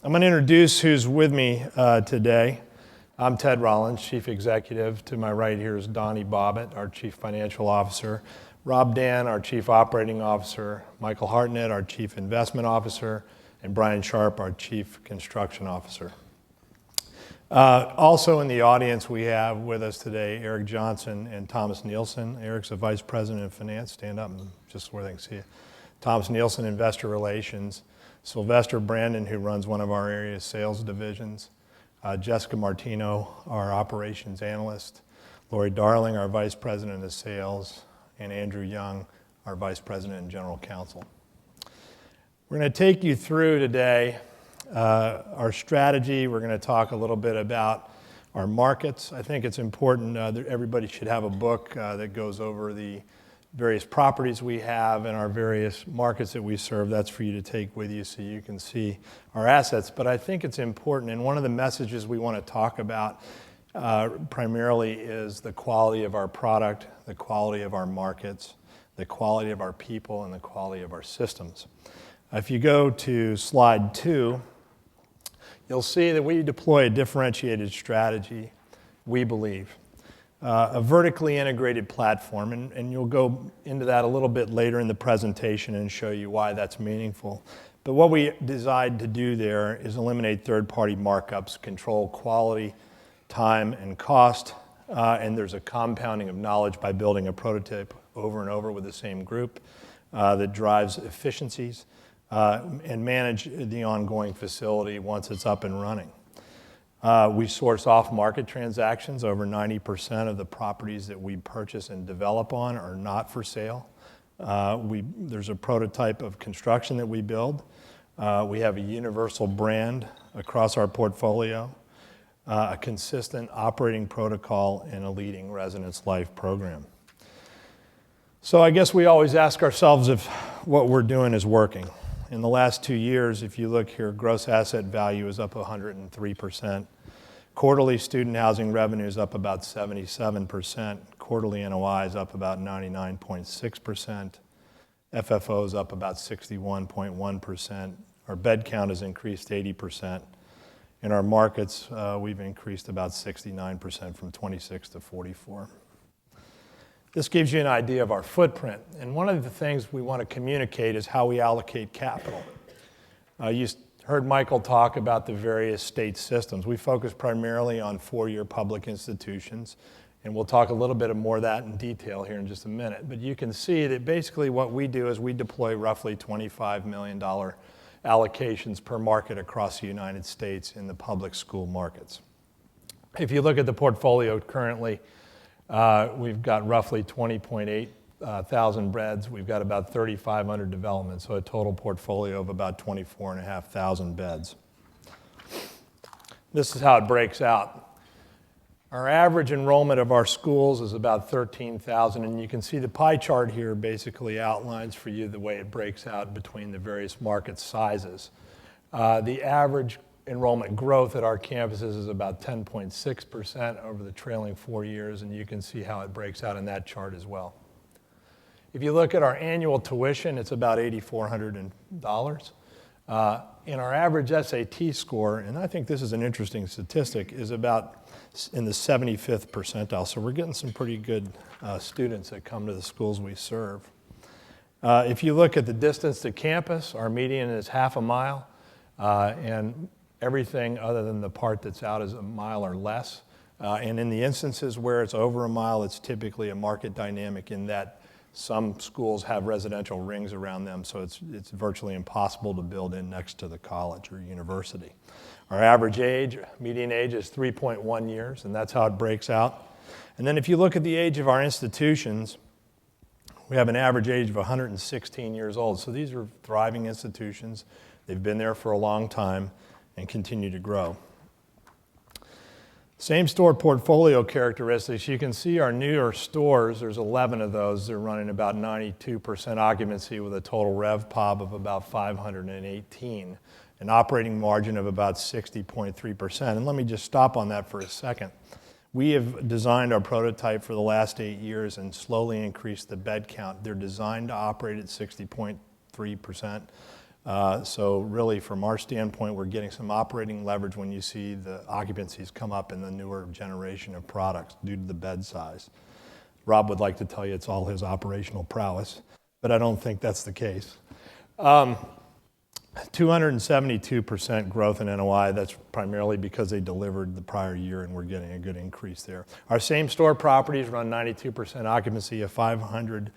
I'm going to introduce who's with me today. I'm Ted Rollins, Chief Executive. To my right here is Donnie Bobbitt, our Chief Financial Officer. Rob Dan, our Chief Operating Officer. Michael Hartnett, our Chief Investment Officer. And Brian Sharp, our Chief Construction Officer. Also in the audience we have with us today Eric Johnson and Thomas Nielsen. Eric's a Vice President of Finance. Stand up and just where they can see you. Thomas Nielsen, Investor Relations. Sylvester Brandon, who runs one of our area's sales divisions. Jessica Martino, our Operations Analyst. Lori Darling, our Vice President of Sales. And Andrew Young, our Vice President and General Counsel. We're going to take you through today our strategy. We're going to talk a little bit about our markets. I think it's important that everybody should have a book that goes over the various properties we have and our various markets that we serve. That's for you to take with you so you can see our assets. But I think it's important, and one of the messages we want to talk about primarily is the quality of our product, the quality of our markets, the quality of our people, and the quality of our systems. If you go to slide 2, you'll see that we deploy a differentiated strategy, we believe. A vertically integrated platform, and you'll go into that a little bit later in the presentation and show you why that's meaningful. But what we designed to do there is eliminate third-party markups, control quality, time, and cost, and there's a compounding of knowledge by building a prototype over and over with the same group that drives efficiencies and manage the ongoing facility once it's up and running. We source off-market transactions. Over 90% of the properties that we purchase and develop on are not for sale. There's a prototype of construction that we build. We have a universal brand across our portfolio, a consistent operating protocol, and a leading residence life program. So I guess we always ask ourselves if what we're doing is working. In the last 2 years, if you look here, gross asset value is up 103%. Quarterly student housing revenue is up about 77%. Quarterly NOI is up about 99.6%. FFO is up about 61.1%. Our bed count has increased 80%. In our markets, we've increased about 69% from 26 to 44. This gives you an idea of our footprint. And one of the things we want to communicate is how we allocate capital. You heard Michael talk about the various state systems. We focus primarily on four-year public institutions, and we'll talk a little bit more of that in detail here in just a minute. But you can see that basically what we do is we deploy roughly $25 million allocations per market across the United States in the public school markets. If you look at the portfolio currently, we've got roughly 20.8 thousand beds. We've got about 3,500 developments, so a total portfolio of about 24,500 beds. This is how it breaks out. Our average enrollment of our schools is about 13,000, and you can see the pie chart here basically outlines for you the way it breaks out between the various market sizes. The average enrollment growth at our campuses is about 10.6% over the trailing 4 years, and you can see how it breaks out in that chart as well. If you look at our annual tuition, it's about $8,400. And our average SAT score, and I think this is an interesting statistic, is about in the 75th percentile. So we're getting some pretty good students that come to the schools we serve. If you look at the distance to campus, our median is half a mile, and everything other than the part that's out is a mile or less. And in the instances where it's over a mile, it's typically a market dynamic in that some schools have residential rings around them, so it's virtually impossible to build in next to the college or university. Our average age, median age, is 3.1 years, and that's how it breaks out. And then if you look at the age of our institutions, we have an average age of 116 years old. So these are thriving institutions. They've been there for a long time and continue to grow. Same store portfolio characteristics. You can see our newer stores, there's 11 of those. They're running about 92% occupancy with a total RevPOB of about 518, an operating margin of about 60.3%. And let me just stop on that for a second. We have designed our prototype for the last 8 years and slowly increased the bed count. They're designed to operate at 60.3%. So really, from our standpoint, we're getting some operating leverage when you see the occupancies come up in the newer generation of products due to the bed size. Rob would like to tell you it's all his operational prowess, but I don't think that's the case. 272% growth in NOI. That's primarily because they delivered the prior year and we're getting a good increase there. Our same store properties run 92% occupancy, a 500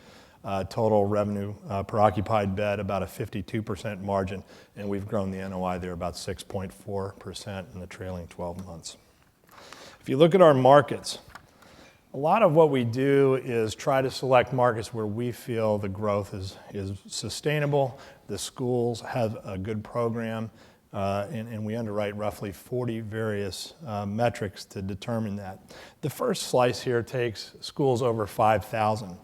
total revenue per occupied bed, about a 52% margin, and we've grown the NOI there about 6.4% in the trailing 12 months. If you look at our markets, a lot of what we do is try to select markets where we feel the growth is sustainable, the schools have a good program, and we underwrite roughly 40 various metrics to determine that. The first slice here takes schools over 5,000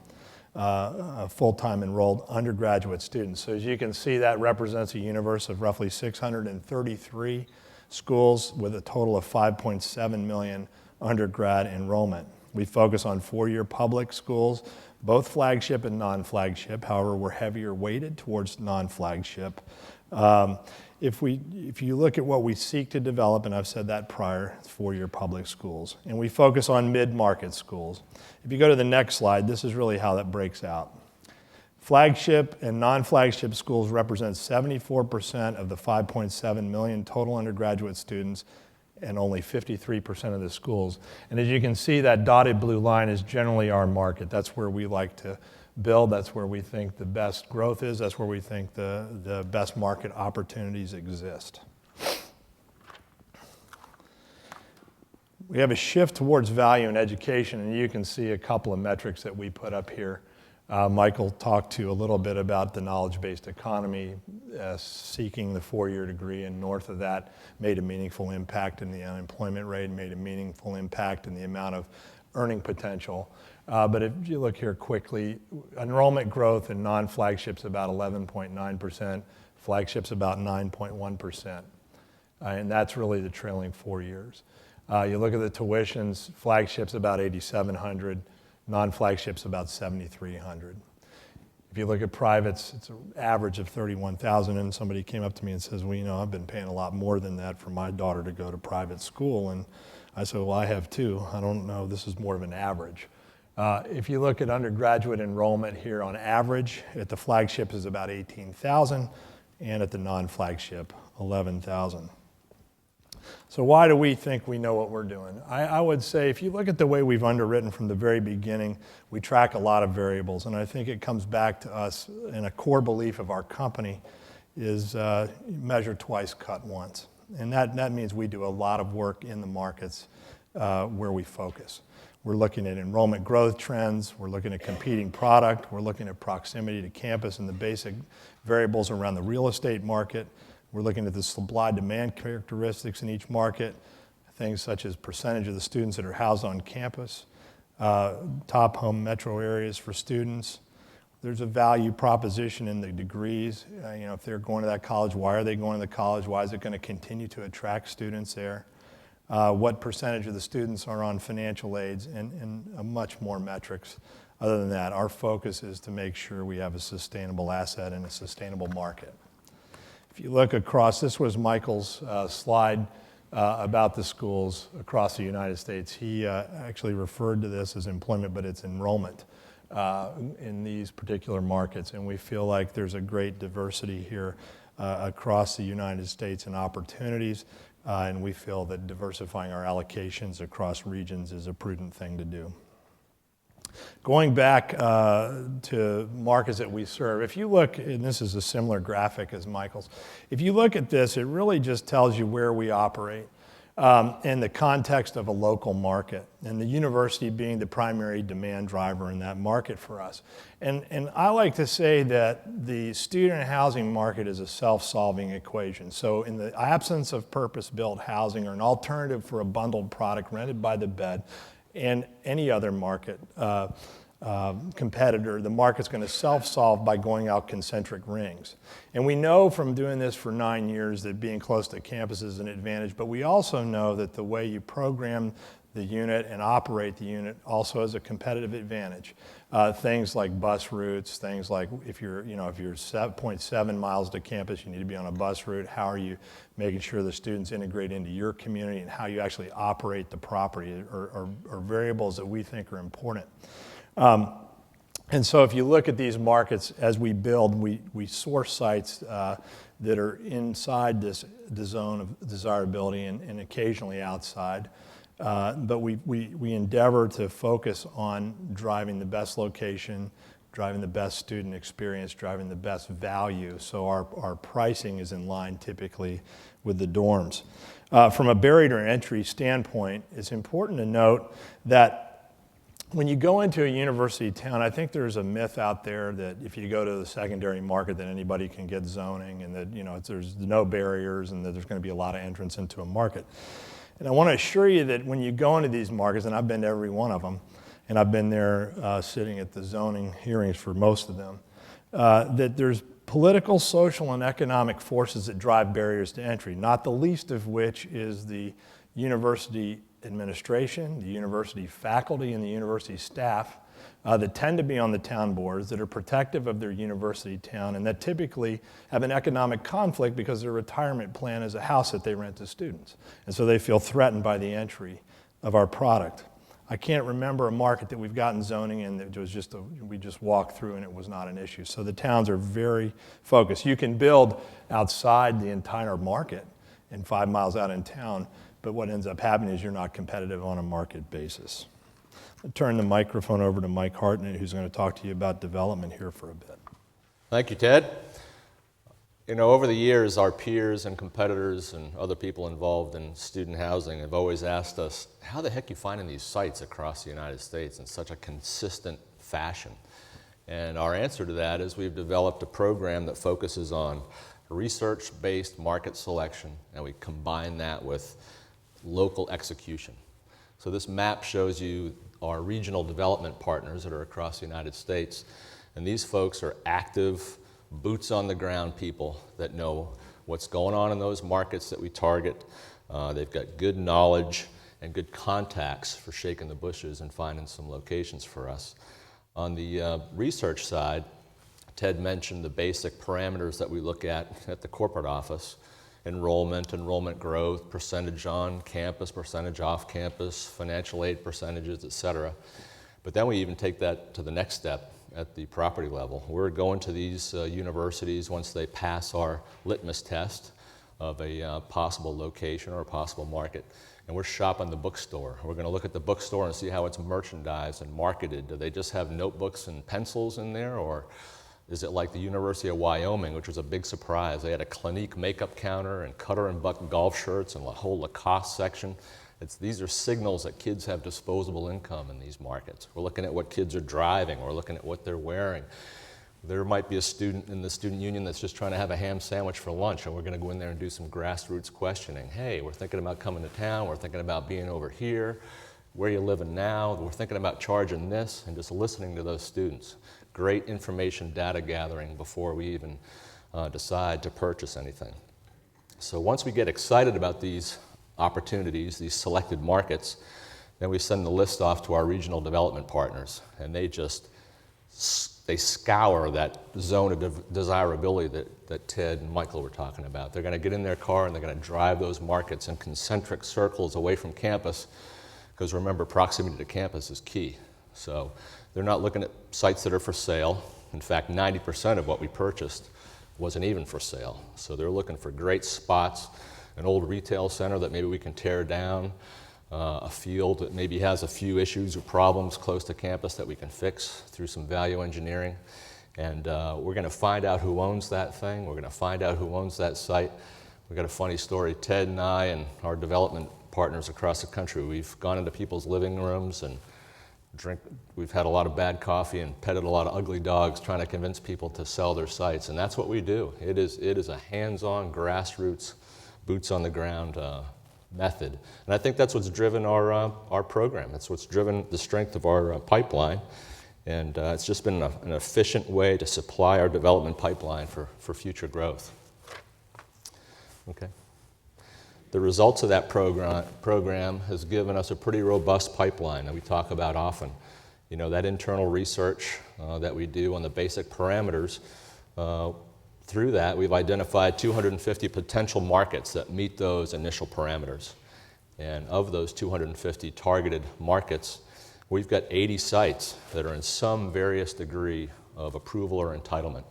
full-time enrolled undergraduate students. So as you can see, that represents a universe of roughly 633 schools with a total of 5.7 million undergrad enrollment. We focus on four-year public schools, both flagship and non-flagship. However, we're heavier weighted towards non-flagship. If you look at what we seek to develop, and I've said that prior, it's four-year public schools, and we focus on mid-market schools. If you go to the next slide, this is really how that breaks out. Flagship and non-flagship schools represent 74% of the 5.7 million total undergraduate students and only 53% of the schools. And as you can see, that dotted blue line is generally our market. That's where we like to build. That's where we think the best growth is. That's where we think the best market opportunities exist. We have a shift towards value in education, and you can see a couple of metrics that we put up here. Michael talked to you a little bit about the knowledge-based economy, seeking the four-year degree, and north of that made a meaningful impact in the unemployment rate, made a meaningful impact in the amount of earning potential. But if you look here quickly, enrollment growth in non-flagships about 11.9%, flagships about 9.1%. And that's really the trailing 4 years. You look at the tuitions, flagships about $8,700, non-flagships about $7,300. If you look at privates, it's an average of $31,000, and somebody came up to me and says, well, you know, I've been paying a lot more than that for my daughter to go to private school. And I said, well, I have too. I don't know, this is more of an average. If you look at undergraduate enrollment here on average, at the flagship is about 18,000, and at the non-flagship, 11,000. So why do we think we know what we're doing? I would say if you look at the way we've underwritten from the very beginning, we track a lot of variables, and I think it comes back to us, and a core belief of our company is measure twice, cut once. And that means we do a lot of work in the markets where we focus. We're looking at enrollment growth trends, we're looking at competing product, we're looking at proximity to campus and the basic variables around the real estate market. We're looking at the supply-demand characteristics in each market, things such as percentage of the students that are housed on campus, top home metro areas for students. There's a value proposition in the degrees. If they're going to that college, why are they going to the college? Why is it going to continue to attract students there? What percentage of the students are on financial aids, and much more metrics. Other than that, our focus is to make sure we have a sustainable asset and a sustainable market. If you look across, this was Michael's slide about the schools across the United States. He actually referred to this as employment, but it's enrollment in these particular markets. And we feel like there's a great diversity here across the United States and opportunities. And we feel that diversifying our allocations across regions is a prudent thing to do. Going back to markets that we serve, if you look, and this is a similar graphic as Michael's, if you look at this, it really just tells you where we operate in the context of a local market, and the university being the primary demand driver in that market for us. And I like to say that the student housing market is a self-solving equation. So in the absence of purpose-built housing or an alternative for a bundled product rented by the bed, and any other market competitor, the market's going to self-solve by going out concentric rings. And we know from doing this for 9 years that being close to campus is an advantage, but we also know that the way you program the unit and operate the unit also as a competitive advantage. Things like bus routes, things like if you're 7.7 miles to campus, you need to be on a bus route. How are you making sure the students integrate into your community, and how you actually operate the property are variables that we think are important. And so if you look at these markets as we build, we source sites that are inside the zone of desirability and occasionally outside. But we endeavor to focus on driving the best location, driving the best student experience, driving the best value. So our pricing is in line typically with the dorms. From a barrier to entry standpoint, it's important to note that when you go into a university town, I think there's a myth out there that if you go to the secondary market that anybody can get zoning, and that there's no barriers and that there's going to be a lot of entrance into a market. And I want to assure you that when you go into these markets, and I've been to every one of them, and I've been there sitting at the zoning hearings for most of them, that there's political, social, and economic forces that drive barriers to entry, not the least of which is the university administration, the university faculty, and the university staff that tend to be on the town boards, that are protective of their university town, and that typically have an economic conflict because their retirement plan is a house that they rent to students. And so they feel threatened by the entry of our product. I can't remember a market that we've gotten zoning in that was we just walked through and it was not an issue. So the towns are very focused. You can build outside the entire market and 5 miles out in town, but what ends up happening is you're not competitive on a market basis. I'll turn the microphone over to Mike Hartnett, who's going to talk to you about development here for a bit. Thank you, Ted. Over the years, our peers and competitors and other people involved in student housing have always asked us, how the heck are you finding these sites across the United States in such a consistent fashion? And our answer to that is we've developed a program that focuses on research-based market selection, and we combine that with local execution. So this map shows you our regional development partners that are across the United States, and these folks are active, boots-on-the-ground people that know what's going on in those markets that we target. They've got good knowledge and good contacts for shaking the bushes and finding some locations for us. On the research side, Ted mentioned the basic parameters that we look at the corporate office: enrollment growth, percentage on campus, percentage off campus, financial aid percentages, et cetera. But then we even take that to the next step at the property level. We're going to these universities once they pass our litmus test of a possible location or a possible market, and we're shopping the bookstore. We're going to look at the bookstore and see how it's merchandised and marketed. Do they just have notebooks and pencils in there, or is it like the University of Wyoming, which was a big surprise? They had a Clinique makeup counter and Cutter and Buck golf shirts and a whole Lacoste section. These are signals that kids have disposable income in these markets. We're looking at what kids are driving. We're looking at what they're wearing. There might be a student in the student union that's just trying to have a ham sandwich for lunch, and we're going to go in there and do some grassroots questioning. Hey, we're thinking about coming to town. We're thinking about being over here. Where are you living now? We're thinking about charging this, and just listening to those students. Great information data gathering before we even decide to purchase anything. So once we get excited about these opportunities, these selected markets, then we send the list off to our regional development partners, and they scour that zone of desirability that Ted and Michael were talking about. They're going to get in their car and they're going to drive those markets in concentric circles away from campus, because remember, proximity to campus is key. So they're not looking at sites that are for sale. In fact, 90% of what we purchased wasn't even for sale. So they're looking for great spots, an old retail center that maybe we can tear down, a field that maybe has a few issues or problems close to campus that we can fix through some value engineering. And we're going to find out who owns that thing. We're going to find out who owns that site. We've got a funny story. Ted and I and our development partners across the country, we've gone into people's living rooms and we've had a lot of bad coffee and petted a lot of ugly dogs trying to convince people to sell their sites. And that's what we do. It is a hands-on, grassroots, boots-on-the-ground method. And I think that's what's driven our program. That's what's driven the strength of our pipeline. And it's just been an efficient way to supply our development pipeline for future growth. Okay. The results of that program has given us a pretty robust pipeline that we talk about often. You know, that internal research that we do on the basic parameters, through that we've identified 250 potential markets that meet those initial parameters. And of those 250 targeted markets, we've got 80 sites that are in some various degree of approval or entitlement.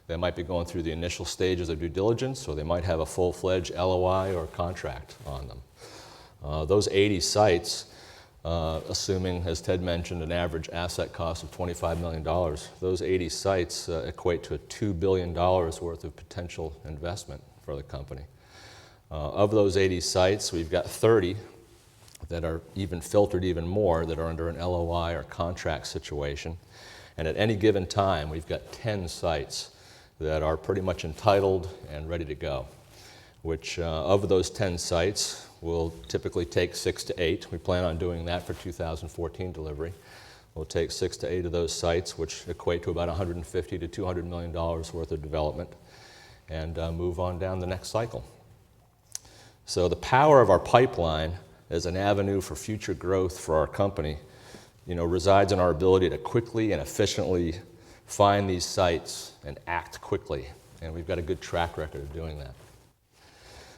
They might be going through the initial stages of due diligence, or they might have a full-fledged LOI or contract on them. Those 80 sites, assuming, as Ted mentioned, an average asset cost of $25 million, those 80 sites equate to a $2 billion worth of potential investment for the company. Of those 80 sites, we've got 30 that are even filtered even more, that are under an LOI or contract situation. And at any given time, we've got 10 sites that are pretty much entitled and ready to go, which of those 10 sites will typically take 6 to 8. We plan on doing that for 2014 delivery. We'll take 6 to 8 of those sites, which equate to about $150 to $200 million worth of development, and move on down the next cycle. So the power of our pipeline as an avenue for future growth for our company, you know, resides in our ability to quickly and efficiently find these sites and act quickly. And we've got a good track record of doing that.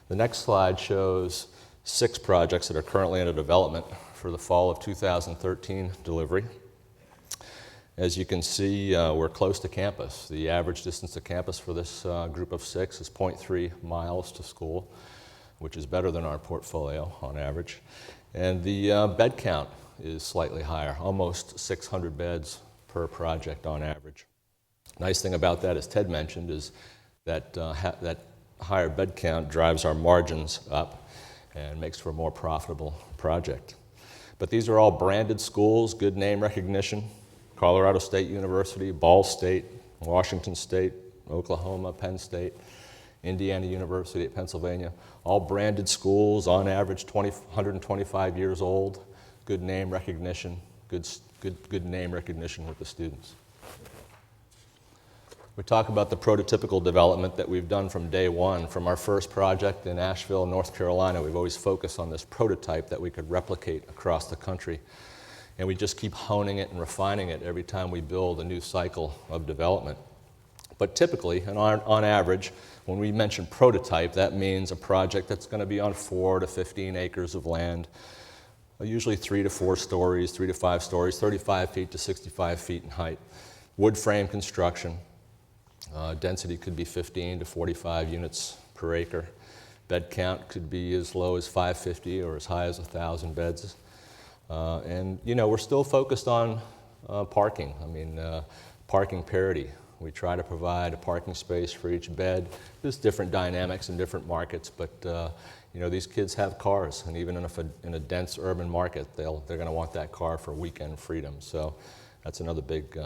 The next slide shows 6 projects that are currently under development for the fall of 2013 delivery. As you can see, we're close to campus. The average distance to campus for this group of 6 is 0.3 miles to school, which is better than our portfolio on average. And the bed count is slightly higher, almost 600 beds per project on average. Nice thing about that, as Ted mentioned, is that that higher bed count drives our margins up and makes for a more profitable project. But these are all branded schools, good name recognition: Colorado State University, Ball State, Washington State, Oklahoma, Penn State, Indiana University at Pennsylvania, all branded schools, on average 125 years old, good name recognition, good name recognition with the students. We talk about the prototypical development that we've done from day one. From our first project in Asheville, North Carolina, we've always focused on this prototype that we could replicate across the country. And we just keep honing it and refining it every time we build a new cycle of development. But typically, and on average, when we mention prototype, that means a project that's going to be on 4 to 15 acres of land, usually 3 to 4 stories, 3 to 5 stories, 35 feet to 65 feet in height, wood frame construction. Density could be 15 to 45 units per acre. Bed count could be as low as 550 or as high as 1,000 beds. And, you know, we're still focused on parking. I mean, parking parity. We try to provide a parking space for each bed. There's different dynamics in different markets, but you know, these kids have cars, and even in a dense urban market, they're going to want that car for weekend freedom. So that's another big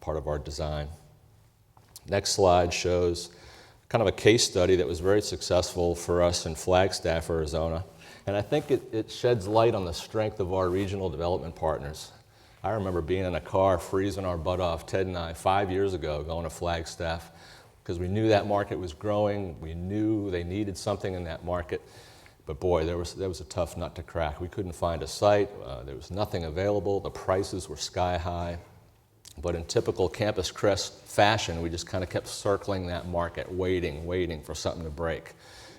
part of our design. Next slide shows kind of a case study that was very successful for us in Flagstaff, Arizona. And I think it sheds light on the strength of our regional development partners. I remember being in a car, freezing our butt off, Ted and I, 5 years ago, going to Flagstaff, because we knew that market was growing. We knew they needed something in that market. But boy, that was a tough nut to crack. We couldn't find a site. There was nothing available. The prices were sky high. But in typical Campus Crest fashion, we just kind of kept circling that market, waiting for something to break.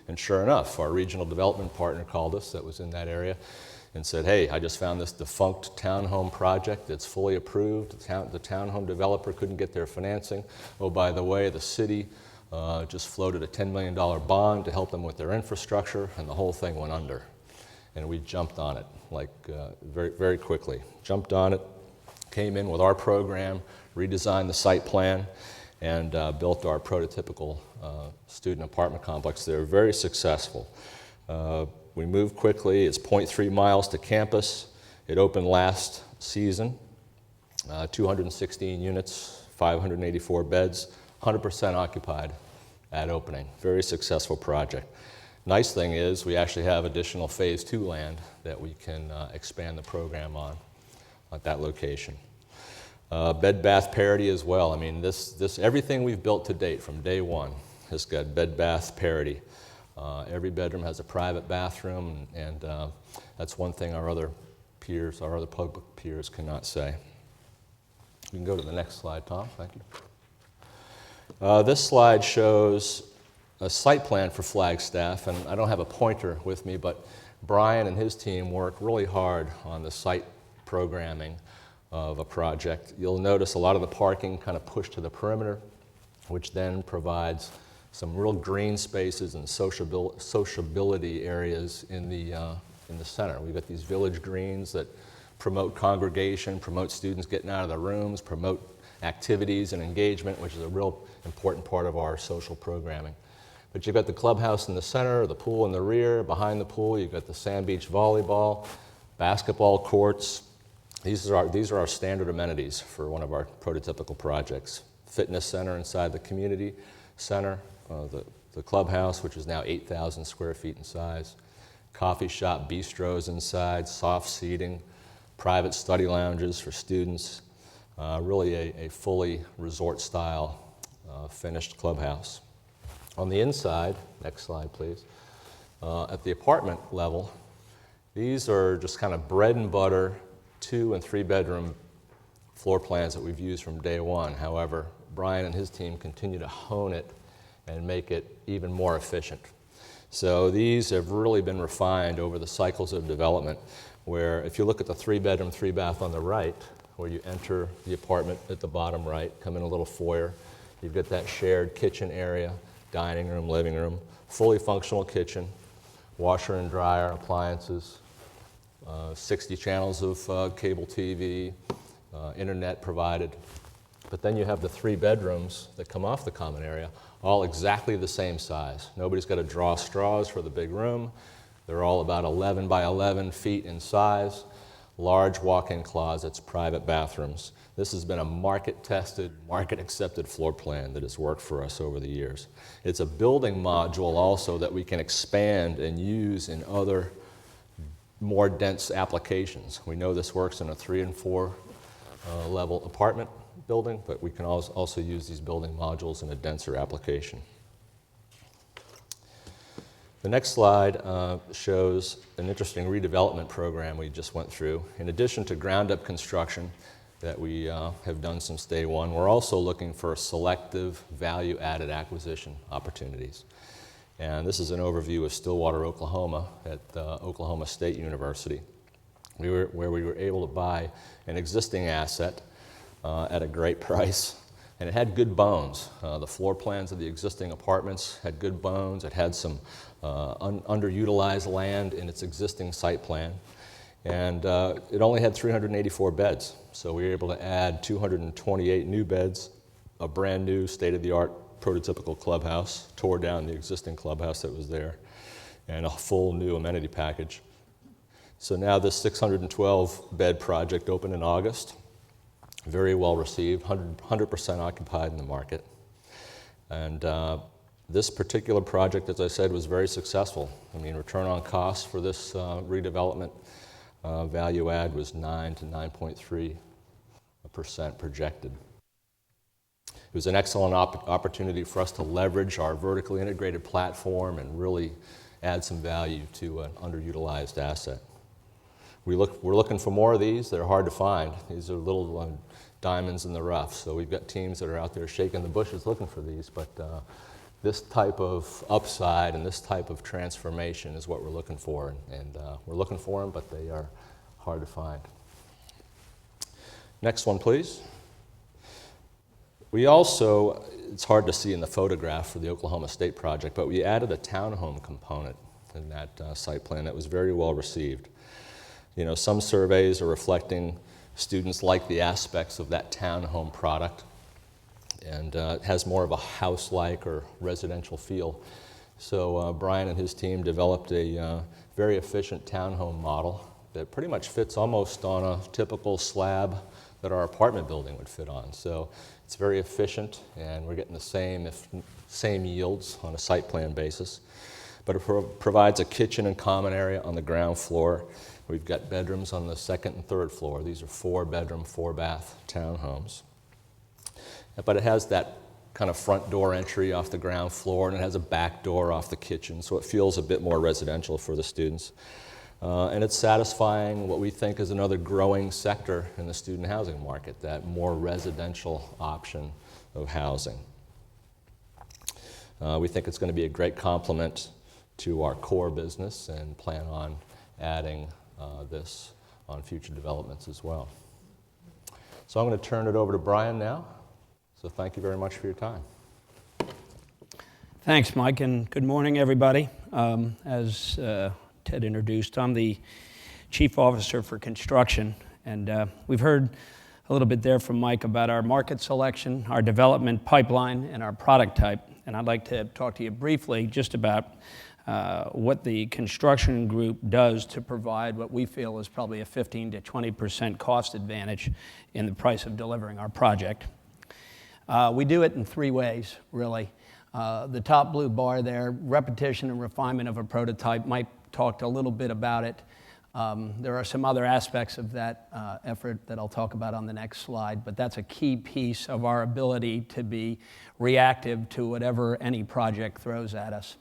And sure enough, our regional development partner called us that was in that area and said, hey, I just found this defunct townhome project that's fully approved. The townhome developer couldn't get their financing. Oh, by the way, the city just floated a $10 million bond to help them with their infrastructure, and the whole thing went under. And we jumped on it, like very, very quickly. Jumped on it, came in with our program, redesigned the site plan, and built our prototypical student apartment complex. They were very successful. We moved quickly. It's 0.3 miles to campus. It opened last season, 216 units, 584 beds, 100% occupied at opening. Very successful project. Nice thing is we actually have additional phase 2 land that we can expand the program on at that location. Bed bath parity as well. I mean, everything we've built to date from day one has got bed bath parity. Every bedroom has a private bathroom, and that's one thing our other peers, our other public peers cannot say. You can go to the next slide, Tom. Thank you. This slide shows a site plan for Flagstaff, and I don't have a pointer with me, but Brian and his team worked really hard on the site programming of a project. You'll notice a lot of the parking kind of pushed to the perimeter, which then provides some real green spaces and sociability areas in the center. We've got these village greens that promote congregation, promote students getting out of their rooms, promote activities and engagement, which is a real important part of our social programming. But you've got the clubhouse in the center, the pool in the rear. Behind the pool, you've got the sand beach volleyball, basketball courts. These are our standard amenities for one of our prototypical projects. Fitness center inside the community center, the clubhouse, which is now 8,000 square feet in size, coffee shop, bistros inside, soft seating, private study lounges for students, really a fully resort-style finished clubhouse. On the inside, next slide please, at the apartment level, these are just kind of bread and butter 2- and 3-bedroom floor plans that we've used from day one. However, Brian and his team continue to hone it and make it even more efficient. So these have really been refined over the cycles of development, where if you look at the 3-bedroom, 3-bath on the right, where you enter the apartment at the bottom right, come in a little foyer, you've got that shared kitchen area, dining room, living room, fully functional kitchen, washer and dryer, appliances, 60 channels of cable TV, internet provided. But then you have the 3 bedrooms that come off the common area, all exactly the same size. Nobody's got to draw straws for the big room. They're all about 11 by 11 feet in size, large walk-in closets, private bathrooms. This has been a market-tested, market-accepted floor plan that has worked for us over the years. It's a building module also that we can expand and use in other more dense applications. We know this works in a 3- and 4 level apartment building, but we can also use these building modules in a denser application. The next slide shows an interesting redevelopment program we just went through. In addition to ground-up construction that we have done since day one, we're also looking for selective value-added acquisition opportunities. And this is an overview of Stillwater, Oklahoma at Oklahoma State University, where we were able to buy an existing asset at a great price, and it had good bones. The floor plans of the existing apartments had good bones. It had some underutilized land in its existing site plan, and it only had 384 beds. So we were able to add 228 new beds, a brand new state-of-the-art prototypical clubhouse, tore down the existing clubhouse that was there, and a full new amenity package. So now this 612-bed project opened in August. Very well received, 100% occupied in the market. And this particular project, as I said, was very successful. I mean, return on cost for this redevelopment value add was 9 to 9.3% projected. It was an excellent opportunity for us to leverage our vertically integrated platform and really add some value to an underutilized asset. We're looking for more of these. They're hard to find. These are little diamonds in the rough. So we've got teams that are out there shaking the bushes looking for these. But this type of upside and this type of transformation is what we're looking for. And we're looking for them, but they are hard to find. Next one, please. We also, it's hard to see in the photograph for the Oklahoma State project, but we added a townhome component in that site plan that was very well received. You know, some surveys are reflecting students like the aspects of that townhome product, and it has more of a house-like or residential feel. So Brian and his team developed a very efficient townhome model that pretty much fits almost on a typical slab that our apartment building would fit on. So it's very efficient, and we're getting the same yields on a site plan basis. But it provides a kitchen and common area on the ground floor. We've got bedrooms on the 2nd and 3rd floor. These are 4-bedroom, 4-bath townhomes. But it has that kind of front door entry off the ground floor, and it has a back door off the kitchen, so it feels a bit more residential for the students. And it's satisfying what we think is another growing sector in the student housing market, that more residential option of housing. We think it's going to be a great complement to our core business and plan on adding this on future developments as well. So I'm going to turn it over to Brian now. So thank you very much for your time. Thanks, Mike, and good morning, everybody. As Ted introduced, I'm the Chief Officer for Construction, and we've heard a little bit there from Mike about our market selection, our development pipeline, and our product type. And I'd like to talk to you briefly just about what the construction group does to provide what we feel is probably a 15 to 20% cost advantage in the price of delivering our project. We do it in three ways, really. The top blue bar there, repetition and refinement of a prototype. Mike talked a little bit about it. There are some other aspects of that effort that I'll talk about on the next slide, but that's a key piece of our ability to be reactive to whatever any project throws at us.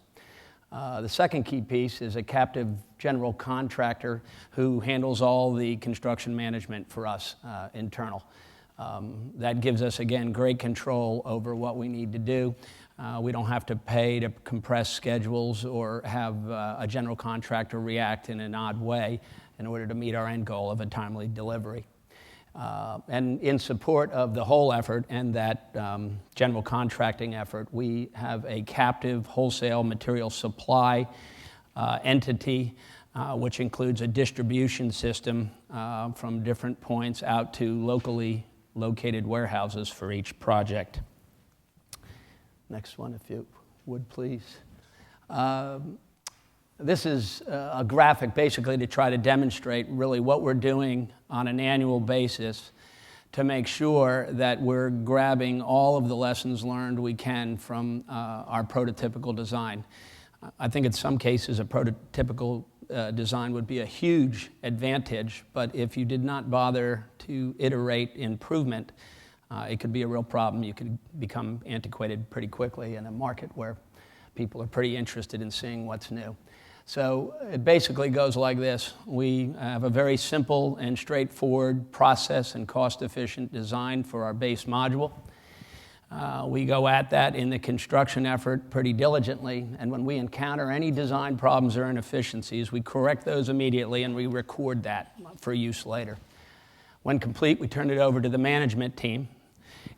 The second key piece is a captive general contractor who handles all the construction management for us, internal. That gives us, again, great control over what we need to do. We don't have to pay to compress schedules or have a general contractor react in an odd way in order to meet our end goal of a timely delivery. And in support of the whole effort and that general contracting effort, we have a captive wholesale material supply entity, which includes a distribution system from different points out to locally located warehouses for each project. Next one, if you would, please. This is a graphic basically to try to demonstrate really what we're doing on an annual basis to make sure that we're grabbing all of the lessons learned we can from our prototypical design. I think in some cases a prototypical design would be a huge advantage, but if you did not bother to iterate improvement, it could be a real problem. You could become antiquated pretty quickly in a market where people are pretty interested in seeing what's new. So it basically goes like this. We have a very simple and straightforward process and cost-efficient design for our base module. We go at that in the construction effort pretty diligently, and when we encounter any design problems or inefficiencies, we correct those immediately and we record that for use later. When complete, we turn it over to the management team,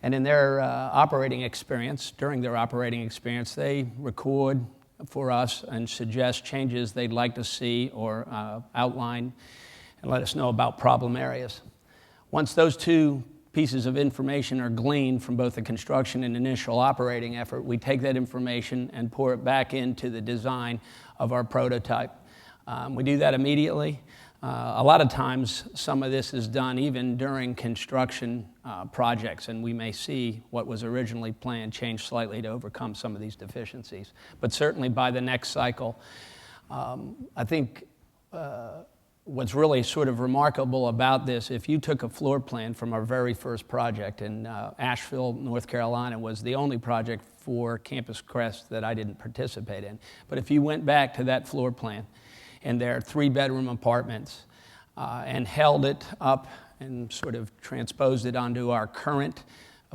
and in their operating experience, during their operating experience, they record for us and suggest changes they'd like to see or outline and let us know about problem areas. Once those two pieces of information are gleaned from both the construction and initial operating effort, we take that information and pour it back into the design of our prototype. We do that immediately. A lot of times, some of this is done even during construction projects, and we may see what was originally planned change slightly to overcome some of these deficiencies. But certainly by the next cycle, I think what's really sort of remarkable about this, if you took a floor plan from our very first project in Asheville, North Carolina, was the only project for Campus Crest that I didn't participate in. But if you went back to that floor plan, in their 3-bedroom apartments and held it up and sort of transposed it onto our current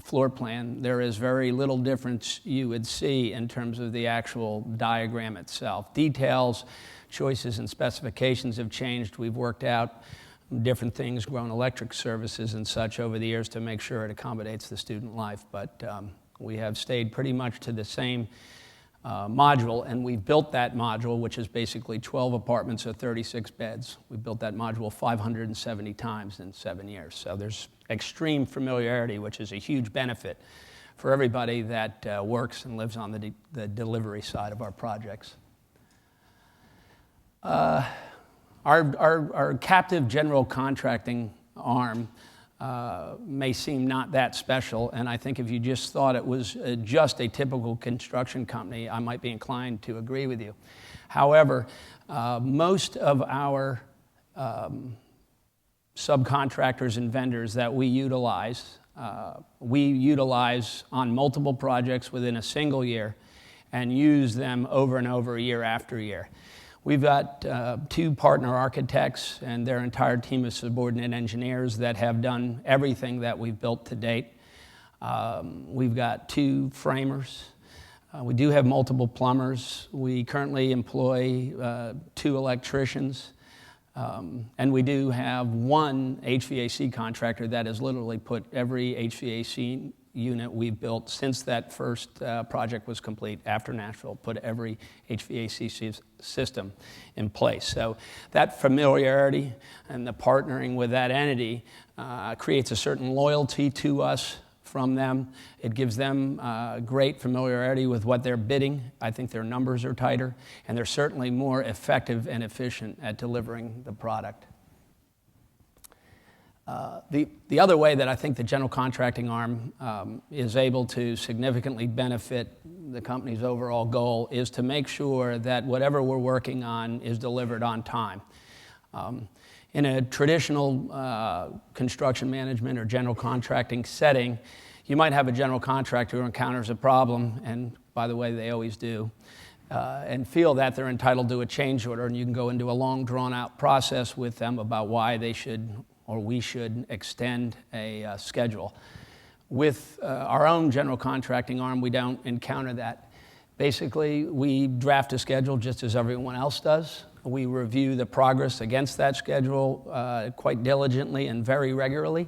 floor plan, there is very little difference you would see in terms of the actual diagram itself. Details, choices, and specifications have changed. We've worked out different things, grown electric services and such over the years to make sure it accommodates the student life, but we have stayed pretty much to the same module, and we've built that module, which is basically 12 apartments or 36 beds. We built that module 570 times in 7 years. So there's extreme familiarity, which is a huge benefit for everybody that works and lives on the delivery side of our projects. Our captive general contracting arm may seem not that special, and I think if you just thought it was just a typical construction company, I might be inclined to agree with you. However, most of our subcontractors and vendors that we utilize we utilize on multiple projects within a single year and use them over and over year after year. We've got 2 partner architects and their entire team of subordinate engineers that have done everything that we've built to date. We've got 2 framers. We do have multiple plumbers. We currently employ 2 electricians. And we do have 1 HVAC contractor that has literally put every HVAC unit we've built since that first project was complete after Nashville, put every HVAC system in place. So that familiarity and the partnering with that entity creates a certain loyalty to us from them. It gives them great familiarity with what they're bidding. I think their numbers are tighter, and they're certainly more effective and efficient at delivering the product. The other way that I think the general contracting arm is able to significantly benefit the company's overall goal is to make sure that whatever we're working on is delivered on time. In a traditional construction management or general contracting setting, you might have a general contractor who encounters a problem, and by the way, they always do, and feel that they're entitled to a change order, and you can go into a long, drawn-out process with them about why they should or we should extend a schedule. With our own general contracting arm, we don't encounter that. Basically, we draft a schedule just as everyone else does. We review the progress against that schedule quite diligently and very regularly.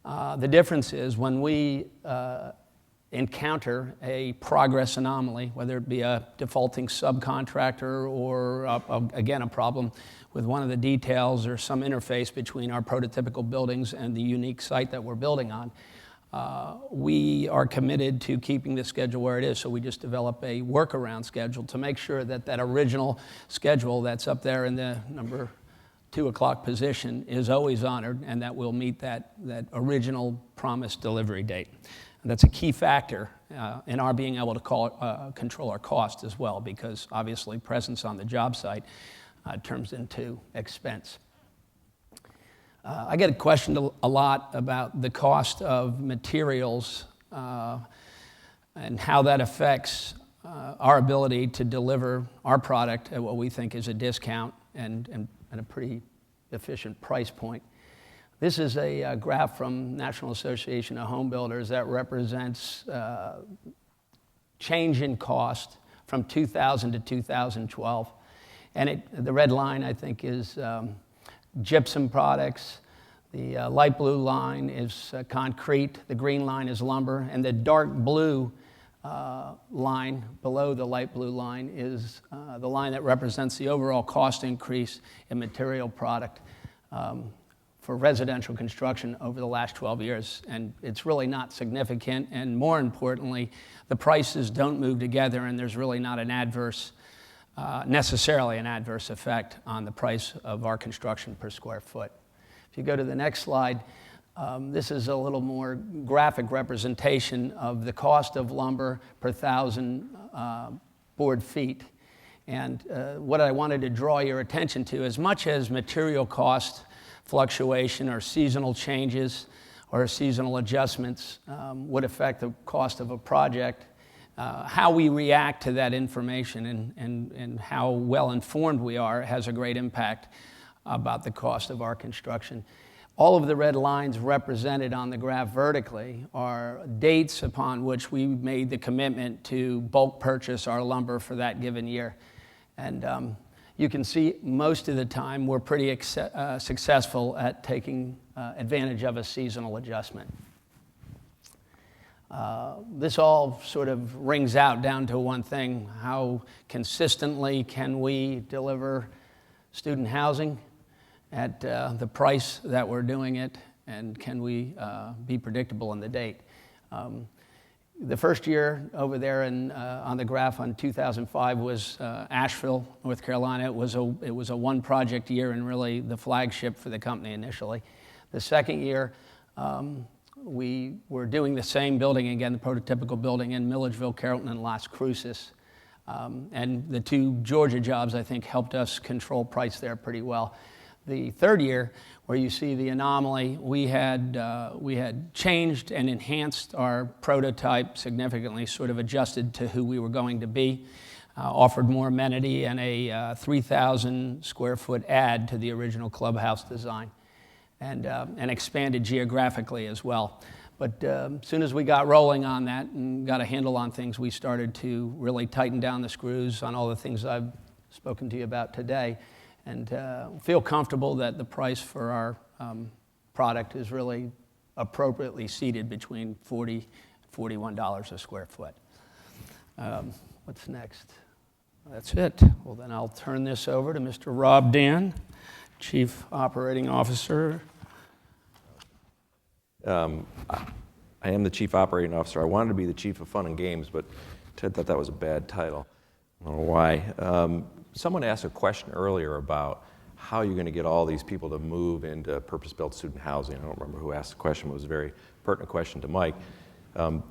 The difference is when we encounter a progress anomaly, whether it be a defaulting subcontractor or, again, a problem with one of the details or some interface between our prototypical buildings and the unique site that we're building on, we are committed to keeping the schedule where it is. So we just develop a workaround schedule to make sure that that original schedule that's up there in the number 2 o'clock position is always honored, and that we'll meet that original promised delivery date. And that's a key factor in our being able to control our cost as well, because obviously presence on the job site turns into expense. I get questioned a lot about the cost of materials and how that affects our ability to deliver our product at what we think is a discount and a pretty efficient price point. This is a graph from National Association of Home Builders that represents change in cost from 2000 to 2012. And the red line, I think, is gypsum products. The light blue line is concrete. The green line is lumber. And the dark blue line below the light blue line is the line that represents the overall cost increase in material product for residential construction over the last 12 years. And it's really not significant. And more importantly, the prices don't move together, and there's really not necessarily an adverse effect on the price of our construction per square foot. If you go to the next slide, this is a little more graphic representation of the cost of lumber per 1,000 board feet. And what I wanted to draw your attention to, as much as material cost fluctuation or seasonal changes or seasonal adjustments would affect the cost of a project, how we react to that information and how well informed we are has a great impact about the cost of our construction. All of the red lines represented on the graph vertically are dates upon which we made the commitment to bulk purchase our lumber for that given year. And you can see most of the time we're pretty successful at taking advantage of a seasonal adjustment. This all sort of rings out down to one thing: how consistently can we deliver student housing at the price that we're doing it, and can we be predictable in the date? The first year over there on the graph on 2005 was Asheville, North Carolina. It was a one-project year and really the flagship for the company initially. The second year, we were doing the same building again, the prototypical building in Milledgeville, Carrollton, and Las Cruces. And the 2 Georgia jobs, I think, helped us control price there pretty well. the third year, where you see the anomaly, we had changed and enhanced our prototype significantly, sort of adjusted to who we were going to be, offered more amenity and a 3,000 square foot add to the original clubhouse design, and expanded geographically as well. But as soon as we got rolling on that and got a handle on things, we started to really tighten down the screws on all the things I've spoken to you about today, and feel comfortable that the price for our product is really appropriately seated between $40 and $41 a square foot. What's next? That's it. Well, then I'll turn this over to Mr. Rob Dan, Chief Operating Officer. I am the Chief Operating Officer. I wanted to be the Chief of Fun and Games, but Ted thought that was a bad title. I don't know why. Someone asked a question earlier about how you're going to get all these people to move into purpose-built student housing. I don't remember who asked the question, but it was a very pertinent question to Mike.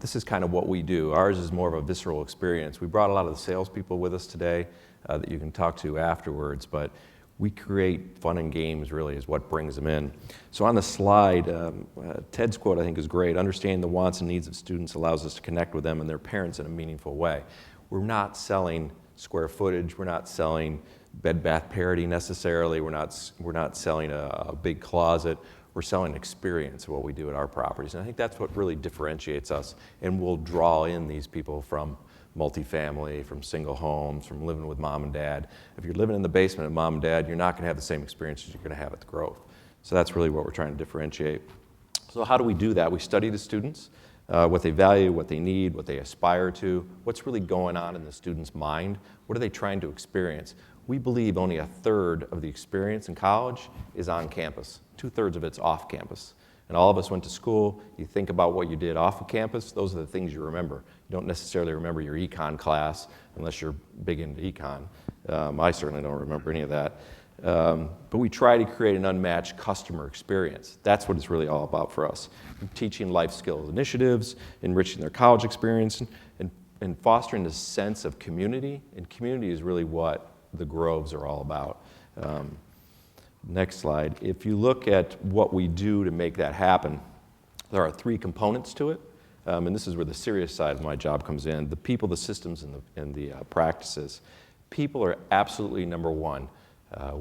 This is kind of what we do. Ours is more of a visceral experience. We brought a lot of the salespeople with us today that you can talk to afterwards, but we create fun and games really is what brings them in. So on the slide, Ted's quote I think is great. Understanding the wants and needs of students allows us to connect with them and their parents in a meaningful way. We're not selling square footage. We're not selling Bed Bath parity necessarily. We're not selling a big closet. We're selling experience of what we do at our properties. And I think that's what really differentiates us and will draw in these people from multifamily, from single homes, from living with mom and dad. If you're living in the basement of mom and dad, you're not going to have the same experiences you're going to have at the Grove. So that's really what we're trying to differentiate. So how do we do that? We study the students, what they value, what they need, what they aspire to, what's really going on in the student's mind, what are they trying to experience. We believe only a third of the experience in college is on campus. 2/3 of it's off campus. And all of us went to school. You think about what you did off of campus, those are the things you remember. You don't necessarily remember your econ class unless you're big into econ. I certainly don't remember any of that. But we try to create an unmatched customer experience. That's what it's really all about for us. Teaching life skills initiatives, enriching their college experience, and fostering a sense of community. And community is really what the Groves are all about. Next slide. If you look at what we do to make that happen, there are 3 components to it. And this is where the serious side of my job comes in. The people, the systems, and the practices. People are absolutely number one.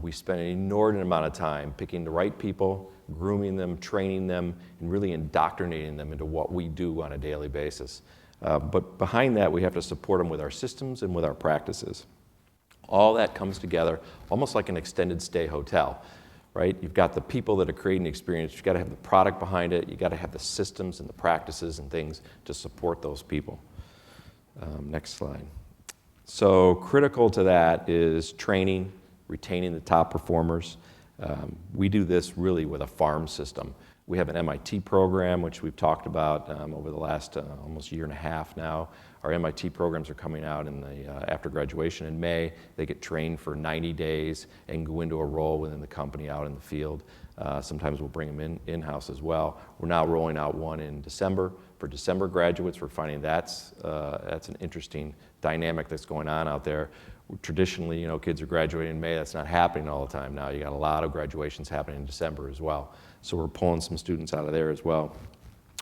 We spend an inordinate amount of time picking the right people, grooming them, training them, and really indoctrinating them into what we do on a daily basis. But behind that, we have to support them with our systems and with our practices. All that comes together almost like an extended stay hotel, right? You've got the people that are creating the experience. You've got to have the product behind it. You've got to have the systems and the practices and things to support those people. Next slide. So critical to that is training, retaining the top performers. We do this really with a farm system. We have an MIT program, which we've talked about over the last almost year and a half now. Our MIT programs are coming out in after graduation in May. They get trained for 90 days and go into a role within the company out in the field. Sometimes we'll bring them in-house as well. We're now rolling out one in December. For December graduates, we're finding that's an interesting dynamic that's going on out there. Traditionally, kids are graduating in May. That's not happening all the time now. You got a lot of graduations happening in December as well. So we're pulling some students out of there as well.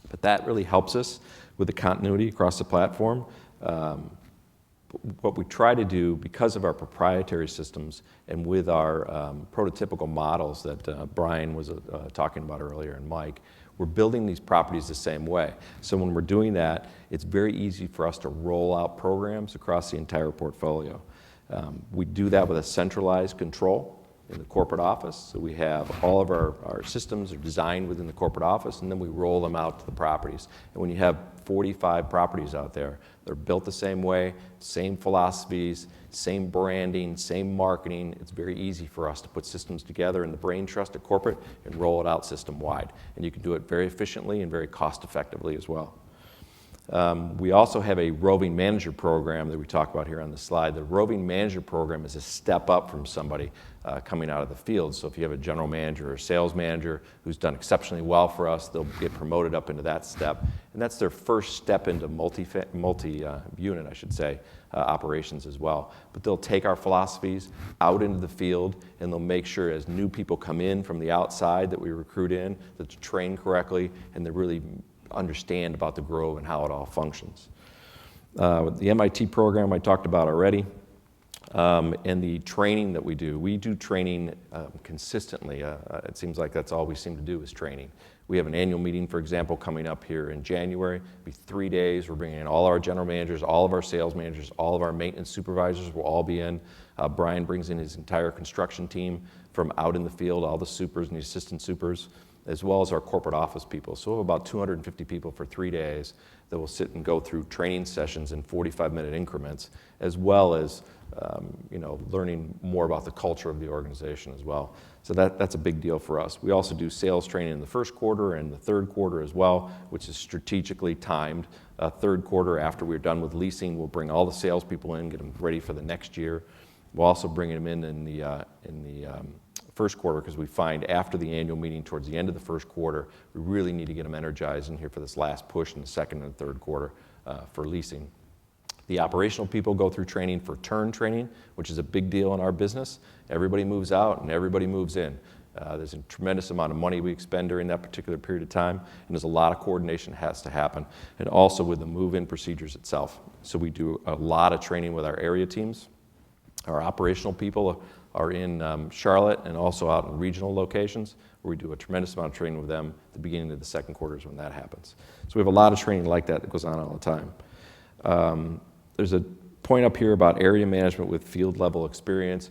But that really helps us with the continuity across the platform. What we try to do, because of our proprietary systems and with our prototypical models that Brian was talking about earlier and Mike, we're building these properties the same way. So when we're doing that, it's very easy for us to roll out programs across the entire portfolio. We do that with a centralized control in the corporate office. So we have all of our systems are designed within the corporate office, and then we roll them out to the properties. And when you have 45 properties out there, they're built the same way, same philosophies, same branding, same marketing. It's very easy for us to put systems together in the brain trust at corporate and roll it out system-wide. And you can do it very efficiently and very cost-effectively as well. We also have a roving manager program that we talk about here on the slide. The roving manager program is a step up from somebody coming out of the field. So if you have a general manager or sales manager who's done exceptionally well for us, they'll get promoted up into that step. And that's their first step into multi-unit, I should say, operations as well. But they'll take our philosophies out into the field, and they'll make sure as new people come in from the outside that we recruit in, that they're trained correctly, and they really understand about the Grove and how it all functions. The MIT program I talked about already, and the training that we do training consistently. It seems like that's all we seem to do is training. We have an annual meeting, for example, coming up here in January. It'll be 3 days. We're bringing in all our general managers, all of our sales managers, all of our maintenance supervisors will all be in. Brian brings in his entire construction team from out in the field, all the supers and the assistant supers, as well as our corporate office people. So we have about 250 people for 3 days that will sit and go through training sessions in 45-minute increments, as well as learning more about the culture of the organization as well. So that's a big deal for us. We also do sales training in the first quarter and the third quarter as well, which is strategically timed. Third quarter, after we're done with leasing, we'll bring all the salespeople in, get them ready for the next year. We'll also bring them in the first quarter, because we find after the annual meeting towards the end of the first quarter, we really need to get them energized in here for this last push in the second and third quarter for leasing. The operational people go through training for turn training, which is a big deal in our business. Everybody moves out and everybody moves in. There's a tremendous amount of money we expend during that particular period of time, and there's a lot of coordination that has to happen, and also with the move-in procedures itself. So we do a lot of training with our area teams. Our operational people are in Charlotte and also out in regional locations, where we do a tremendous amount of training with them at the beginning of the second quarters when that happens. So we have a lot of training like that goes on all the time. There's a point up here about area management with field level experience.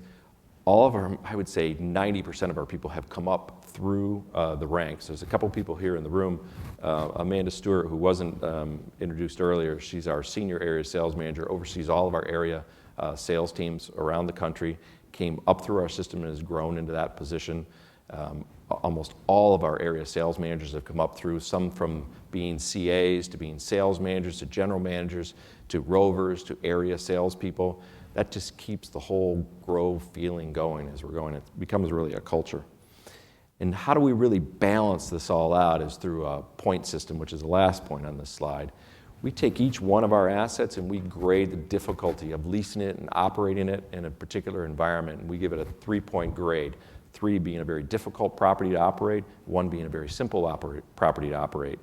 All of our, I would say 90% of our people have come up through the ranks. There's a couple people here in the room. Amanda Stewart, who wasn't introduced earlier, she's our senior area sales manager, oversees all of our area sales teams around the country, came up through our system and has grown into that position. Almost all of our area sales managers have come up through, some from being CAs to being sales managers to general managers to rovers to area salespeople. That just keeps the whole Grove feeling going as we're going. It becomes really a culture. And how do we really balance this all out is through a point system, which is the last point on this slide. We take each one of our assets and we grade the difficulty of leasing it and operating it in a particular environment, and we give it a 3-point grade. 3 being a very difficult property to operate, 1 being a very simple property to operate.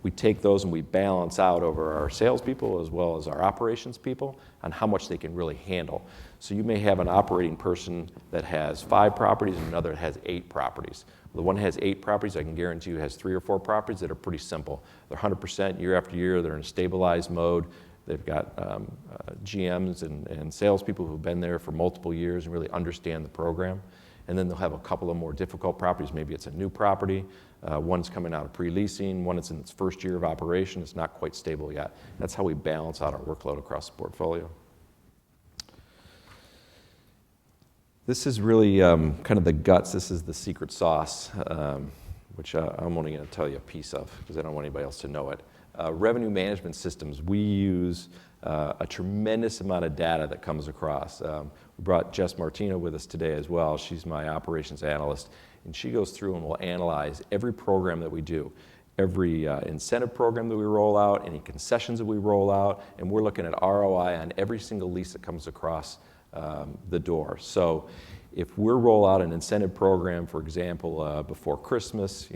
We take those and we balance out over our salespeople as well as our operations people on how much they can really handle. So you may have an operating person that has 5 properties and another that has 8 properties. The one that has 8 properties, I can guarantee you has 3 or 4 properties that are pretty simple. They're 100% year after year. They're in a stabilized mode. They've got GMs and salespeople who've been there for multiple years and really understand the program. And then they'll have a couple of more difficult properties. Maybe it's a new property. One's coming out of pre-leasing. One that's in its first year of operation. It's not quite stable yet. That's how we balance out our workload across the portfolio. This is really kind of the guts. This is the secret sauce, which I'm only going to tell you a piece of because I don't want anybody else to know it. Revenue management systems. We use a tremendous amount of data that comes across. We brought Jess Martino with us today as well. She's my operations analyst, and she goes through and will analyze every program that we do, every incentive program that we roll out, any concessions that we roll out, and we're looking at ROI on every single lease that comes across the door. So if we roll out an incentive program, for example, before Christmas,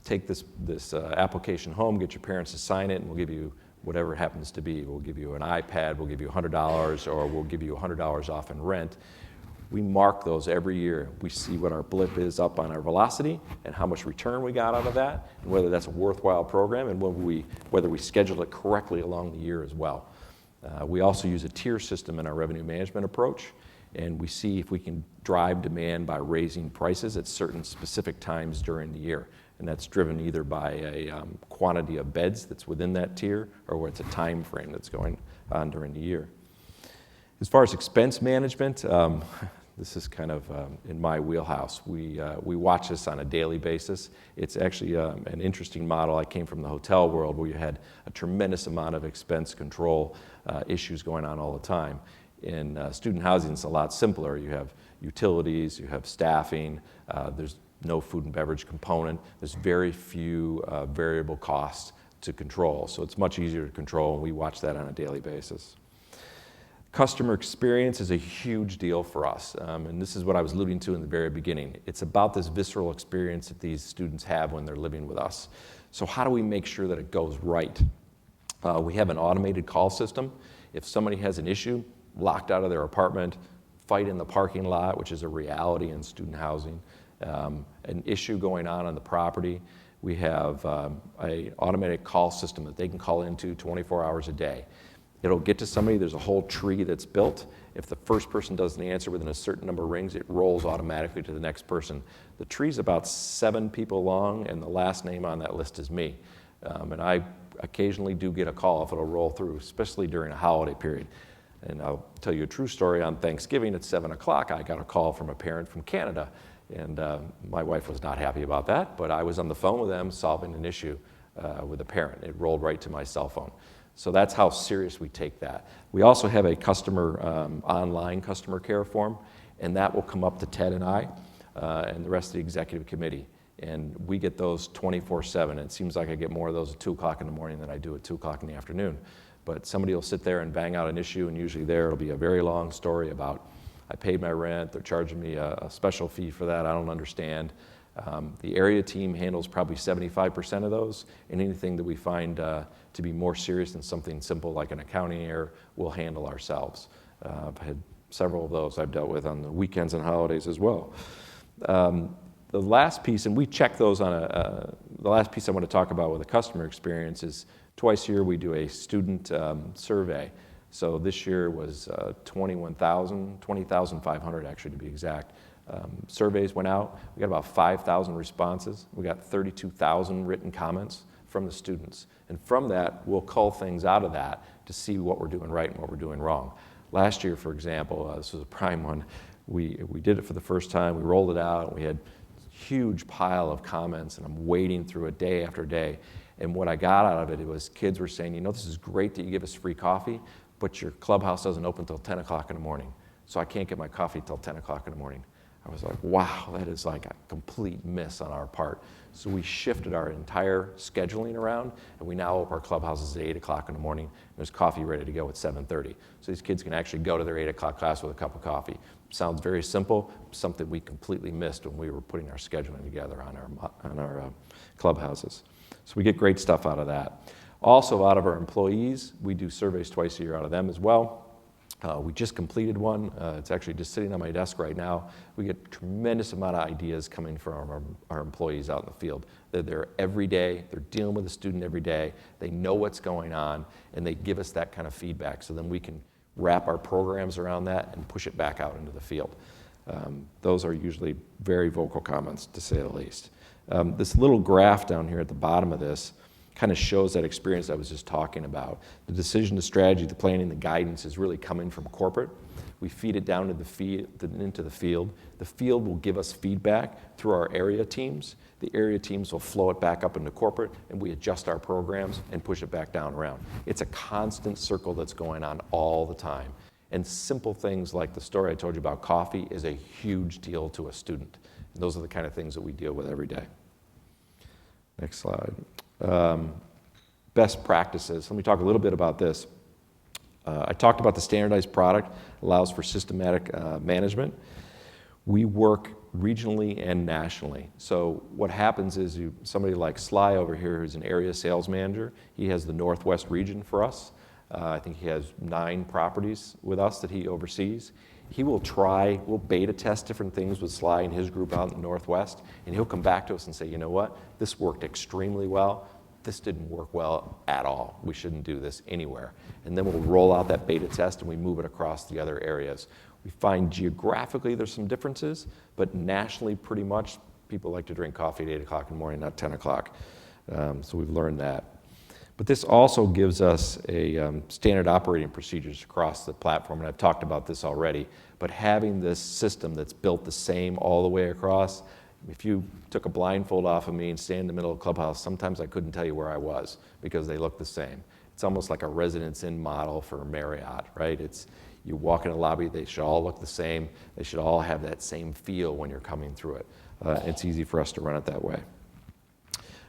take this application home, get your parents to sign it, and we'll give you whatever it happens to be. We'll give you an iPad, we'll give you $100, or we'll give you $100 off in rent. We mark those every year. We see what our blip is up on our velocity and how much return we got out of that, and whether that's a worthwhile program, and whether we schedule it correctly along the year as well. We also use a tier system in our revenue management approach, and we see if we can drive demand by raising prices at certain specific times during the year. And that's driven either by a quantity of beds that's within that tier, or where it's a time frame that's going on during the year. As far as expense management, This is kind of in my wheelhouse. We watch this on a daily basis. It's actually an interesting model. I came from the hotel world where you had a tremendous amount of expense control issues going on all the time. In student housing, it's a lot simpler. You have utilities, you have staffing, there's no food and beverage component. There's very few variable costs to control, so it's much easier to control, and we watch that on a daily basis. Customer experience is a huge deal for us, and this is what I was alluding to in the very beginning. It's about this visceral experience that these students have when they're living with us. So how do we make sure that it goes right? We have an automated call system. If somebody has an issue, locked out of their apartment, fight in the parking lot, which is a reality in student housing, an issue going on the property, we have an automated call system that they can call into 24 hours a day. It'll get to somebody, there's a whole tree that's built. If the first person doesn't answer within a certain number of rings, it rolls automatically to the next person. The tree's about 7 people long, and the last name on that list is me. And I occasionally do get a call if it'll roll through, especially during a holiday period. And I'll tell you a true story. On Thanksgiving at 7 o'clock, I got a call from a parent from Canada. And my wife was not happy about that, but I was on the phone with them solving an issue with a parent. It rolled right to my cell phone. So that's how serious we take that. We also have a online customer care form, and that will come up to Ted and I and the rest of the executive committee. And we get those 24/7. It seems like I get more of those at 2 o'clock in the morning than I do at 2 o'clock in the afternoon. But somebody will sit there and bang out an issue, and usually there it'll be a very long story about, I paid my rent, they're charging me a special fee for that, I don't understand. The area team handles probably 75% of those, and anything that we find to be more serious than something simple like an accounting error, we'll handle ourselves. I've had several of those I've dealt with on the weekends and holidays as well. The last piece, and we check those on the last piece I want to talk about with the customer experience is twice a year we do a student survey. So this year was 20,500 actually to be exact. Surveys went out. We got about 5,000 responses. We got 32,000 written comments from the students. And from that, we'll cull things out of that to see what we're doing right and what we're doing wrong. Last year, for example, this was a prime one, we did it for the first time, we rolled it out, and we had a huge pile of comments, and I'm wading through it day after day. And what I got out of it was kids were saying, you know, this is great that you give us free coffee, but your clubhouse doesn't open until 10 o'clock in the morning, so I can't get my coffee till 10 o'clock in the morning. I was like, wow, that is like a complete miss on our part. So we shifted our entire scheduling around, and we now open our clubhouses at 8 o'clock in the morning. And there's coffee ready to go at 7:30. So these kids can actually go to their 8 o'clock class with a cup of coffee. Sounds very simple, something we completely missed when we were putting our scheduling together on our clubhouses. So we get great stuff out of that. Also, out of our employees, we do surveys twice a year out of them as well. We just completed one. It's actually just sitting on my desk right now. We get a tremendous amount of ideas coming from our employees out in the field. They're there every day. They're dealing with a student every day. They know what's going on, and they give us that kind of feedback so then we can wrap our programs around that and push it back out into the field. Those are usually very vocal comments, to say the least. This little graph down here at the bottom of this kind of shows that experience I was just talking about. The decision, the strategy, the planning, the guidance is really coming from corporate. We feed it down to into the field. The field will give us feedback through our area teams. The area teams will flow it back up into corporate, and we adjust our programs and push it back down around. It's a constant circle that's going on all the time. And simple things like the story I told you about coffee is a huge deal to a student. And those are the kind of things that we deal with every day. Next slide. Best practices. Let me talk a little bit about this. I talked about the standardized product allows for systematic management. We work regionally and nationally. So what happens is somebody like Sly over here, who's an area sales manager, he has the Northwest region for us. I think he has 9 properties with us that he oversees. We'll beta test different things with Sly and his group out in the Northwest, and he'll come back to us and say, you know what, this worked extremely well. This didn't work well at all. We shouldn't do this anywhere. And then we'll roll out that beta test and we move it across the other areas. We find geographically there's some differences, but nationally pretty much people like to drink coffee at 8 o'clock in the morning, not 10 o'clock. So we've learned that. But this also gives us a standard operating procedures across the platform, and I've talked about this already, but having this system that's built the same all the way across, if you took a blindfold off of me and stand in the middle of the clubhouse, sometimes I couldn't tell you where I was because they look the same. It's almost like a Residence Inn model for Marriott, right? It's, you walk in a lobby, they should all look the same. They should all have that same feel when you're coming through it. It's easy for us to run it that way.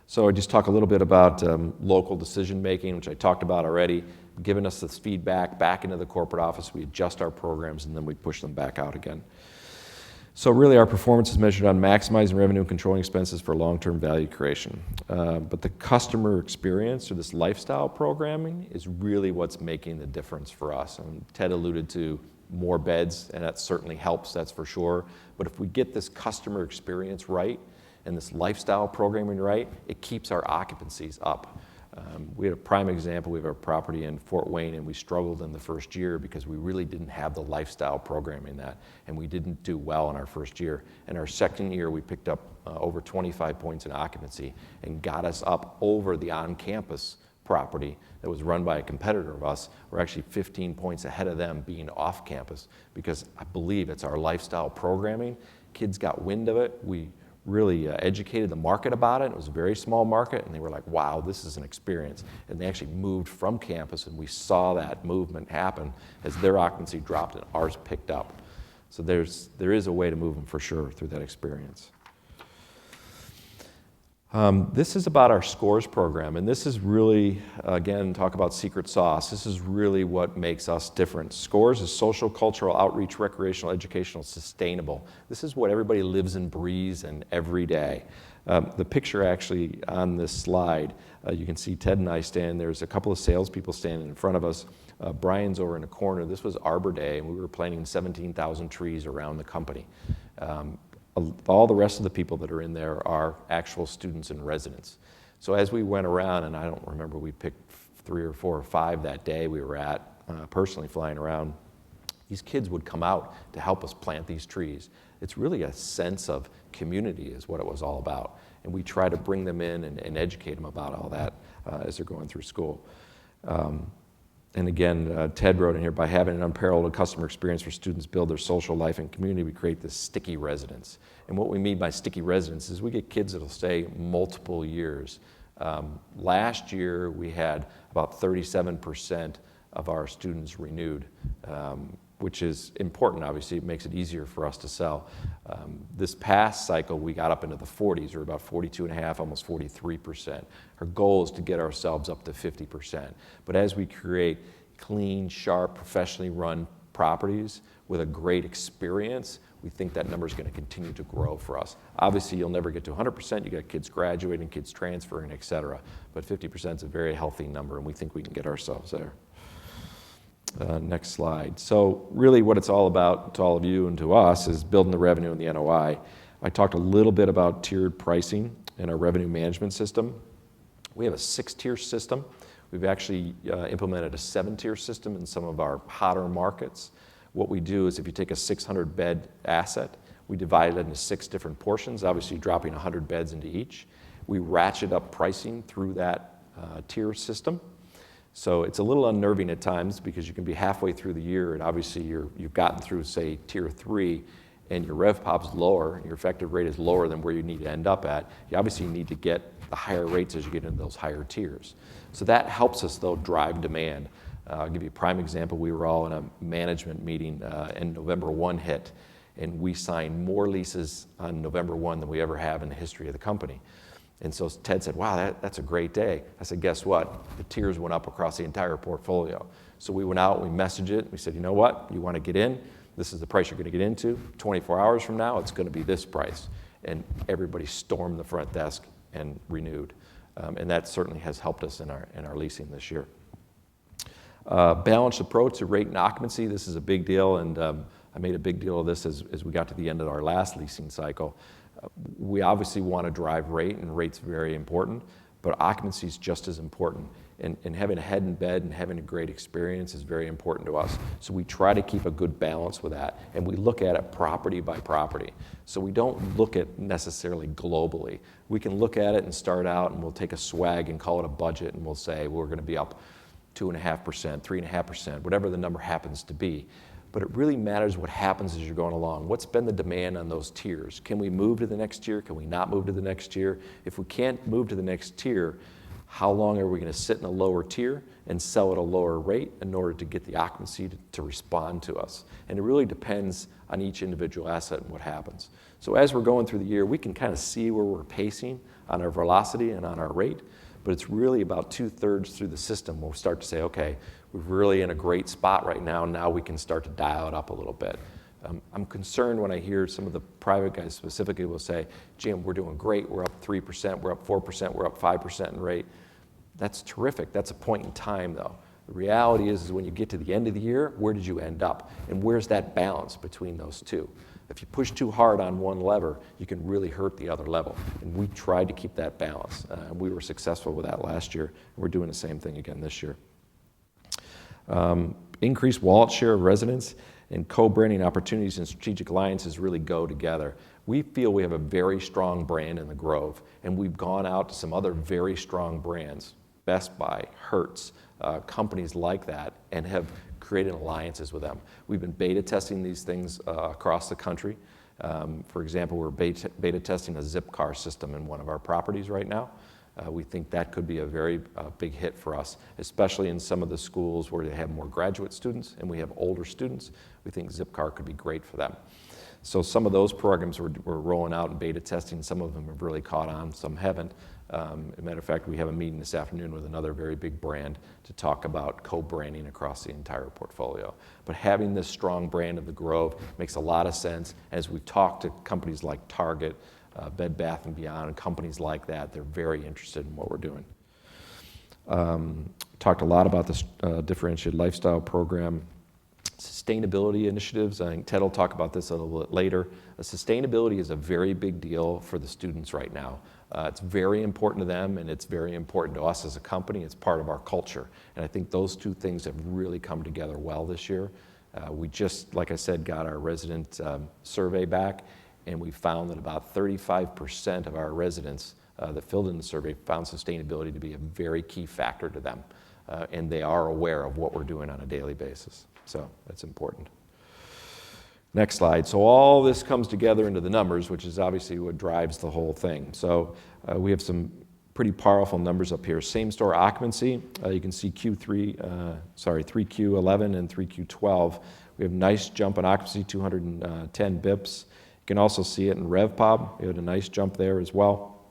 So I just talk a little bit about local decision making, which I talked about already, giving us this feedback back into the corporate office. We adjust our programs and then we push them back out again. So really our performance is measured on maximizing revenue and controlling expenses for long-term value creation. But the customer experience or this lifestyle programming is really what's making the difference for us. And Ted alluded to more beds, and that certainly helps, that's for sure. But if we get this customer experience right, and this lifestyle programming right, it keeps our occupancies up. We had a prime example. We have a property in Fort Wayne, and we struggled in the first year because we really didn't have the lifestyle programming that, and we didn't do well in our first year. In our second year, we picked up over 25 points in occupancy and got us up over the on-campus property that was run by a competitor of us. We're actually 15 points ahead of them being off campus because I believe it's our lifestyle programming. Kids got wind of it. We really educated the market about it. It was a very small market, and they were like, wow, this is an experience. And they actually moved from campus, and we saw that movement happen as their occupancy dropped and ours picked up. So there is a way to move them for sure through that experience. This is about our SCORES program, and this is really, again, talk about secret sauce. This is really what makes us different. SCORES is social, cultural, outreach, recreational, educational, sustainable. This is what everybody lives and breathes in every day. The picture actually on this slide, you can see Ted and I stand. There's a couple of salespeople standing in front of us. Brian's over in the corner. This was Arbor Day, and we were planting 17,000 trees around the company. All the rest of the people that are in there are actual students and residents. So as we went around, and I don't remember, we picked 3 or 4 or 5 that day we were at, personally flying around, these kids would come out to help us plant these trees. It's really a sense of community is what it was all about. And we try to bring them in and educate them about all that as they're going through school. And again, Ted wrote in here, by having an unparalleled customer experience for students build their social life and community, we create this sticky residence. And what we mean by sticky residence is we get kids that'll stay multiple years. Last year, we had about 37% of our students renewed, which is important, obviously. It makes it easier for us to sell. This past cycle, we got up into the 40s, or about 42.5%, almost 43%. Our goal is to get ourselves up to 50%. But as we create clean, sharp, professionally run properties with a great experience, we think that number is going to continue to grow for us. Obviously, you'll never get to 100%. You got kids graduating, kids transferring, et cetera. But 50% is a very healthy number, and we think we can get ourselves there. Next slide. So really what it's all about to all of you and to us is building the revenue and the NOI. I talked a little bit about tiered pricing in our revenue management system. We have a 6-tier system. We've actually implemented a 7-tier system in some of our hotter markets. What we do is if you take a 600-bed asset, we divide it into 6 different portions, obviously dropping 100 beds into each. We ratchet up pricing through that tier system. So it's a little unnerving at times because you can be halfway through the year and obviously you've gotten through, say, tier 3 and your rev pop's lower, your effective rate is lower than where you need to end up at. You obviously need to get the higher rates as you get into those higher tiers. So that helps us, though, drive demand. I'll give you a prime example. We were all in a management meeting and November 1 hit, and we signed more leases on November 1 than we ever have in the history of the company. And so Ted said, wow, that's a great day. I said, guess what? The tiers went up across the entire portfolio. So we went out, we messaged it, we said, you know what? You want to get in? This is the price you're going to get into. 24 hours from now, it's going to be this price. And everybody stormed the front desk and renewed. And that certainly has helped us in our leasing this year. Balanced approach to rate and occupancy. This is a big deal, and I made a big deal of this as we got to the end of our last leasing cycle. We obviously want to drive rate, and rate's very important, but occupancy is just as important. and having a head in bed and having a great experience is very important to us. So we try to keep a good balance with that, and we look at it property by property. So we don't look at necessarily globally. We can look at it and start out, and we'll take a swag and call it a budget, and we'll say we're going to be up 2.5%, 3.5%, whatever the number happens to be. But it really matters what happens as you're going along. What's been the demand on those tiers? Can we move to the next tier? Can we not move to the next tier? If we can't move to the next tier, how long are we going to sit in a lower tier and sell at a lower rate in order to get the occupancy to respond to us? And it really depends on each individual asset and what happens. So as we're going through the year, we can kind of see where we're pacing on our velocity and on our rate, but it's really about 2/3 through the system we'll start to say, okay, we're really in a great spot right now. Now we can start to dial it up a little bit. I'm concerned when I hear some of the private guys specifically will say, Jim, we're doing great. We're up 3%, we're up 4%, we're up 5% in rate. That's terrific. That's a point in time, though. The reality is when you get to the end of the year, where did you end up? And where's that balance between those two? If you push too hard on one lever, you can really hurt the other level. And we tried to keep that balance. We were successful with that last year. And we're doing the same thing again this year. Increased wallet share of residents and co-branding opportunities and strategic alliances really go together. We feel we have a very strong brand in the Grove, and we've gone out to some other very strong brands, Best Buy, Hertz, companies like that, and have created alliances with them. We've been beta testing these things across the country. For example, we're beta testing a Zipcar system in one of our properties right now. We think that could be a very big hit for us, especially in some of the schools where they have more graduate students and we have older students. We think Zipcar could be great for them. So some of those programs we're rolling out and beta testing. Some of them have really caught on, some haven't. As a matter of fact, we have a meeting this afternoon with another very big brand to talk about co-branding across the entire portfolio. But having this strong brand of the Grove makes a lot of sense. As we talk to companies like Target, Bed Bath & Beyond, and companies like that, they're very interested in what we're doing. Talked a lot about this differentiated lifestyle program. Sustainability initiatives, I think Ted will talk about this a little bit later. Sustainability is a very big deal for the students right now. It's very important to them, and it's very important to us as a company. It's part of our culture. And I think those two things have really come together well this year. We just, like I said, got our resident survey back, and we found that about 35% of our residents that filled in the survey found sustainability to be a very key factor to them. And they are aware of what we're doing on a daily basis. So that's important. Next slide. So all this comes together into the numbers, which is obviously what drives the whole thing. So we have some pretty powerful numbers up here. Same store occupancy. You can see 3Q11 and 3Q12. We have a nice jump in occupancy, 210 bips. You can also see it in RevPOB. We had a nice jump there as well.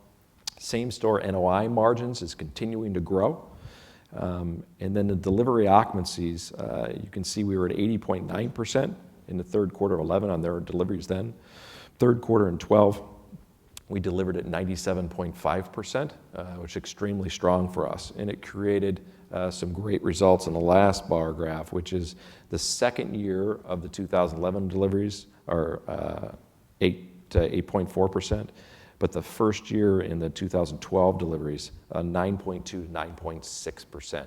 Same store NOI margins is continuing to grow. And then the delivery occupancies, you can see we were at 80.9% in the third quarter of 11 on their deliveries then. Third quarter in 12, we delivered at 97.5%, which is extremely strong for us. And it created some great results in the last bar graph, which is the second year of the 2011 deliveries are 8.4%. But the first year in the 2012 deliveries, 9.2 to 9.6%.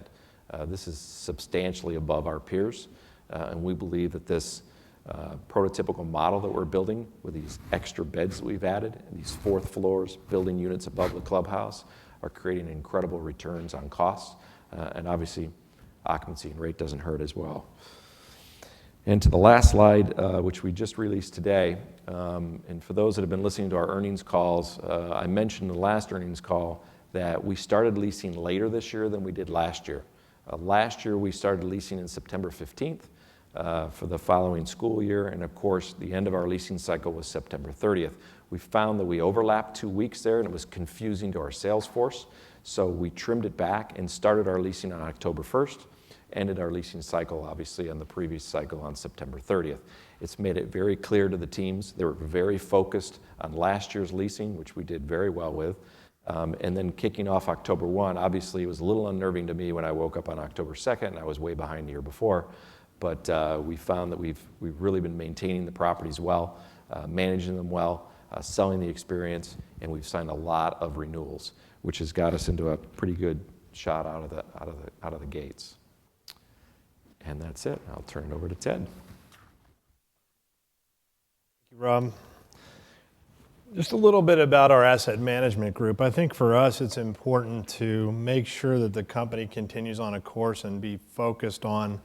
This is substantially above our peers, and we believe that this prototypical model that we're building with these extra beds that we've added, and these fourth floors, building units above the clubhouse, are creating incredible returns on costs, and obviously occupancy and rate doesn't hurt as well. And to the last slide, which we just released today, and for those that have been listening to our earnings calls, I mentioned in the last earnings call that we started leasing later this year than we did last year. Last year we started leasing in September 15th for the following school year, and of course the end of our leasing cycle was September 30th. We found that we overlapped 2 weeks there, and it was confusing to our sales force, so we trimmed it back and started our leasing on October 1st. Ended our leasing cycle, obviously, on the previous cycle on September 30th. It's made it very clear to the teams. They were very focused on last year's leasing, which we did very well with. And then kicking off October 1, obviously it was a little unnerving to me when I woke up on October 2nd, and I was way behind the year before. But we found that we've really been maintaining the properties well, managing them well, selling the experience, and we've signed a lot of renewals, which has got us into a pretty good shot out of the gates. And that's it. I'll turn it over to Ted. Thank you, Rob. Just a little bit about our asset management group. I think for us it's important to make sure that the company continues on a course and be focused on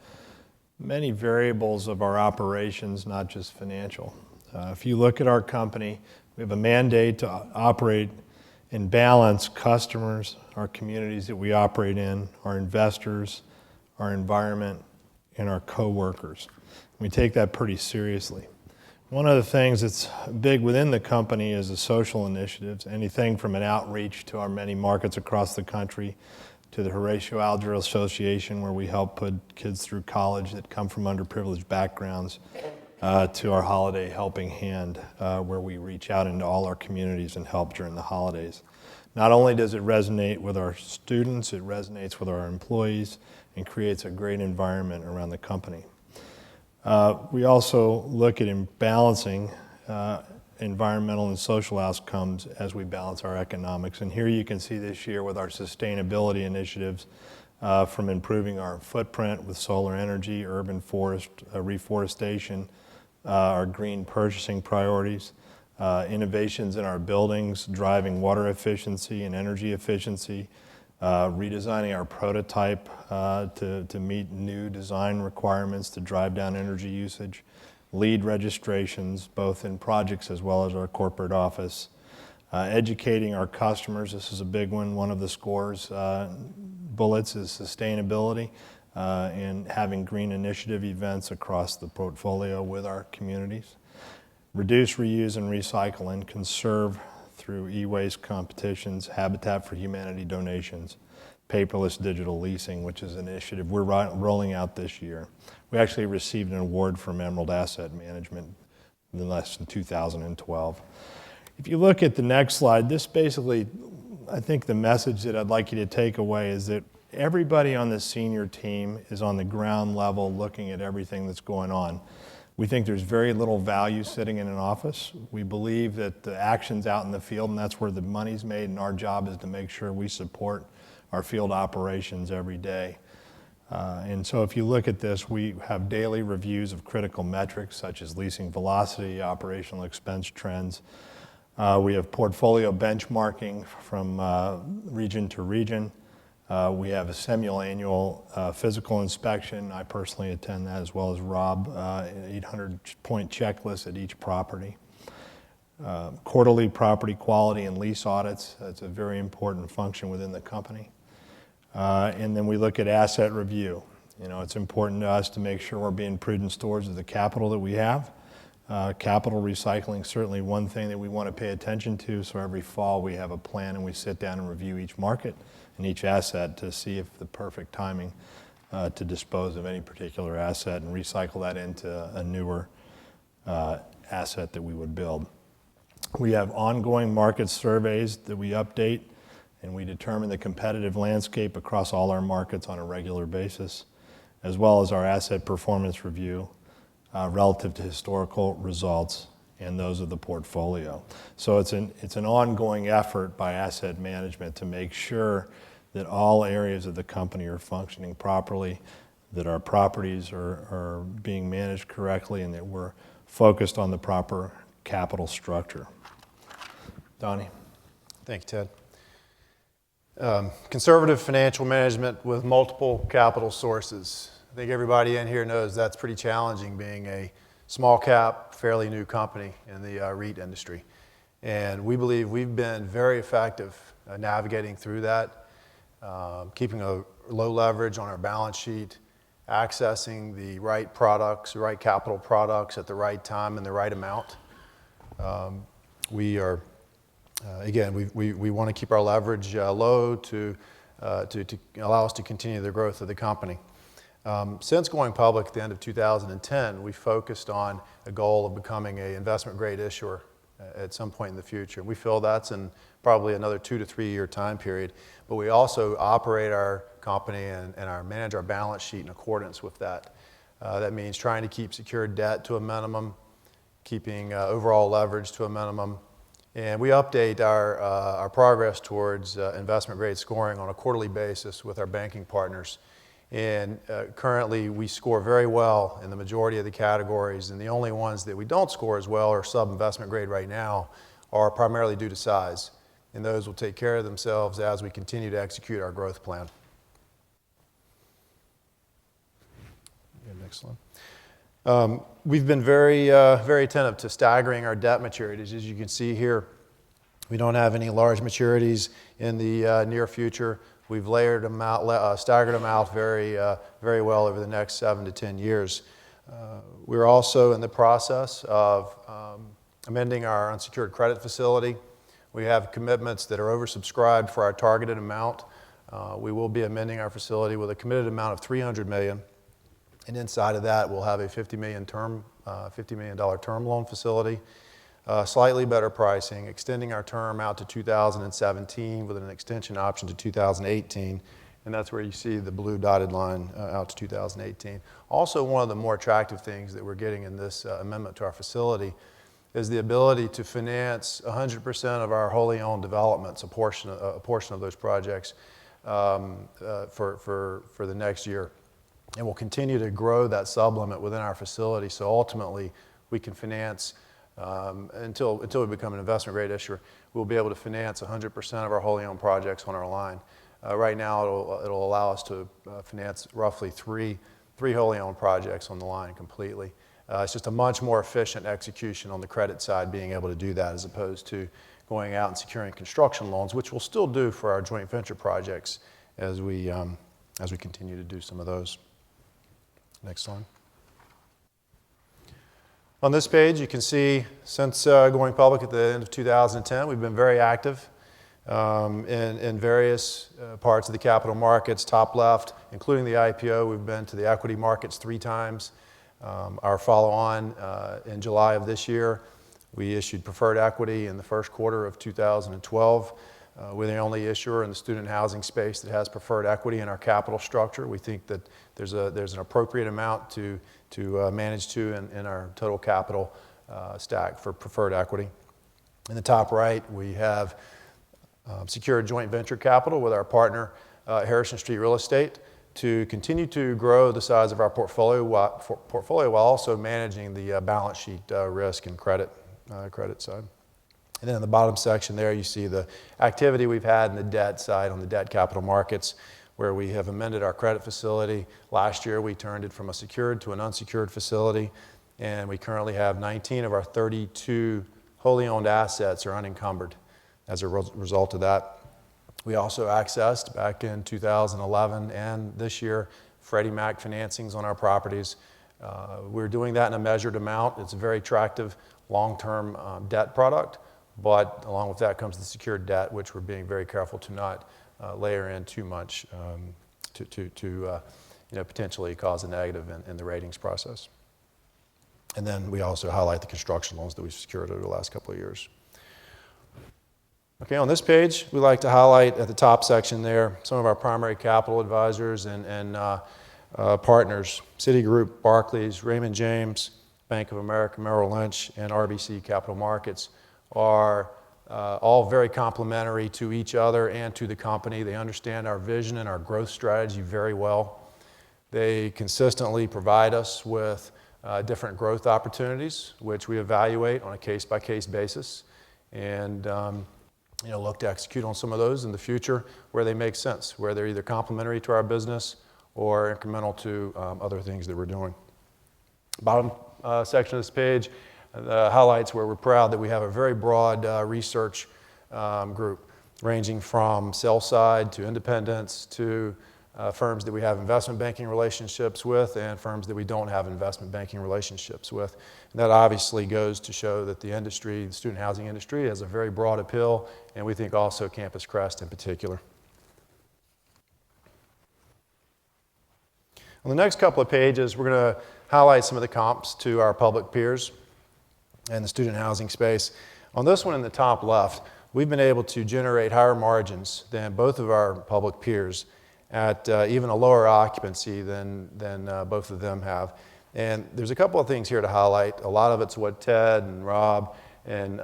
many variables of our operations, not just financial. If you look at our company, we have a mandate to operate and balance customers, our communities that we operate in, our investors, our environment, and our co-workers. We take that pretty seriously. One of the things that's big within the company is the social initiatives, anything from an outreach to our many markets across the country, to the Horatio Alger Association, where we help put kids through college that come from underprivileged backgrounds, to our Holiday Helping Hand, where we reach out into all our communities and help during the holidays. Not only does it resonate with our students, it resonates with our employees and creates a great environment around the company. We also look at balancing environmental and social outcomes as we balance our economics. And here you can see this year with our sustainability initiatives, from improving our footprint with solar energy, urban forest reforestation, our green purchasing priorities, innovations in our buildings, driving water efficiency and energy efficiency, redesigning our prototype to meet new design requirements to drive down energy usage, lead registrations, both in projects as well as our corporate office, educating our customers. This is a big one. One of the scores bullets is sustainability, and having green initiative events across the portfolio with our communities. Reduce, reuse, and recycle and conserve through e-waste competitions, Habitat for Humanity donations, paperless digital leasing, which is an initiative we're rolling out this year. We actually received an award from Emerald Asset Management in less than 2012. If you look at the next slide, this basically, I think the message that I'd like you to take away is that everybody on the senior team is on the ground level looking at everything that's going on. We think there's very little value sitting in an office. We believe that the action's out in the field, and that's where the money's made, and our job is to make sure we support our field operations every day. And so if you look at this, we have daily reviews of critical metrics such as leasing velocity, operational expense trends. We have portfolio benchmarking from region to region. We have a semi-annual physical inspection. I personally attend that, as well as Rob, an 800-point checklist at each property. Quarterly property quality and lease audits. That's a very important function within the company. And then we look at asset review. You know, it's important to us to make sure we're being prudent stewards of the capital that we have. Capital recycling is certainly one thing that we want to pay attention to. So every fall we have a plan and we sit down and review each market and each asset to see if the perfect timing to dispose of any particular asset and recycle that into a newer asset that we would build. We have ongoing market surveys that we update, and we determine the competitive landscape across all our markets on a regular basis, as well as our asset performance review relative to historical results and those of the portfolio. So it's an ongoing effort by asset management to make sure that all areas of the company are functioning properly, that our properties are being managed correctly, and that we're focused on the proper capital structure. Donnie. Thank you, Ted. Conservative financial management with multiple capital sources. I think everybody in here knows that's pretty challenging being a small cap, fairly new company in the REIT industry. And we believe we've been very effective navigating through that, keeping a low leverage on our balance sheet, accessing the right products, the right capital products at the right time and the right amount. We want to keep our leverage low to allow us to continue the growth of the company. Since going public at the end of 2010, we focused on a goal of becoming an investment-grade issuer at some point in the future. We feel that's in probably another 2 to 3 year time period, but we also operate our company and manage our balance sheet in accordance with that. That means trying to keep secured debt to a minimum, keeping overall leverage to a minimum, And we update our progress towards investment grade scoring on a quarterly basis with our banking partners. And currently we score very well in the majority of the categories, and the only ones that we don't score as well or sub-investment grade right now are primarily due to size. And those will take care of themselves as we continue to execute our growth plan. Next slide. We've been very attentive to staggering our debt maturities. As you can see here, we don't have any large maturities in the near future. We've layered them out, staggered them out very well over the next 7 to 10 years. We're also in the process of amending our unsecured credit facility. We have commitments that are oversubscribed for our targeted amount. We will be amending our facility with a committed amount of $300 million. And inside of that, we'll have a $50 million term loan facility, slightly better pricing, extending our term out to 2017 with an extension option to 2018. And that's where you see the blue dotted line out to 2018. Also, one of the more attractive things that we're getting in this amendment to our facility is the ability to finance 100% of our wholly owned developments, a portion of those projects for the next year. And we'll continue to grow that sublimit within our facility, so ultimately we can finance, until we become an investment grade issuer, we'll be able to finance 100% of our wholly owned projects on our line. Right now it'll allow us to finance roughly three wholly owned projects on the line completely. It's just a much more efficient execution on the credit side, being able to do that as opposed to going out and securing construction loans, which we'll still do for our joint venture projects as we continue to do some of those. Next slide. On this page, you can see since going public at the end of 2010, we've been very active in various parts of the capital markets. Top left, including the IPO, we've been to the equity markets 3 times. Our follow-on in July of this year, we issued preferred equity in the first quarter of 2012. We're the only issuer in the student housing space that has preferred equity in our capital structure. We think that there's an appropriate amount to manage to in our total capital stack for preferred equity. In the top right, we have secured joint venture capital with our partner, Harrison Street Real Estate, to continue to grow the size of our portfolio while also managing the balance sheet risk and credit side. And then in the bottom section there, you see the activity we've had in the debt side, on the debt capital markets, where we have amended our credit facility. Last year, we turned it from a secured to an unsecured facility, and we currently have 19 of our 32 wholly owned assets are unencumbered as a result of that. We also accessed, back in 2011 and this year, Freddie Mac financings on our properties. We're doing that in a measured amount. It's a very attractive long-term debt product. But along with that comes the secured debt, which we're being very careful to not layer in too much to potentially cause a negative in the ratings process. And then we also highlight the construction loans that we've secured over the last couple of years. Okay, on this page, we like to highlight at the top section there some of our primary capital advisors and partners: Citigroup, Barclays, Raymond James, Bank of America, Merrill Lynch, and RBC Capital Markets are all very complementary to each other and to the company. They understand our vision and our growth strategy very well. They consistently provide us with different growth opportunities, which we evaluate on a case-by-case basis, and look to execute on some of those in the future where they make sense, where they're either complementary to our business or incremental to other things that we're doing. Bottom section of this page highlights where we're proud that we have a very broad research group, ranging from sell side to independents to firms that we have investment banking relationships with and firms that we don't have investment banking relationships with. And that obviously goes to show that the industry, the student housing industry, has a very broad appeal, and we think also Campus Crest in particular. On the next couple of pages, we're going to highlight some of the comps to our public peers in the student housing space. On this one in the top left, we've been able to generate higher margins than both of our public peers at even a lower occupancy than both of them have. And there's a couple of things here to highlight. A lot of it's what Ted and Rob and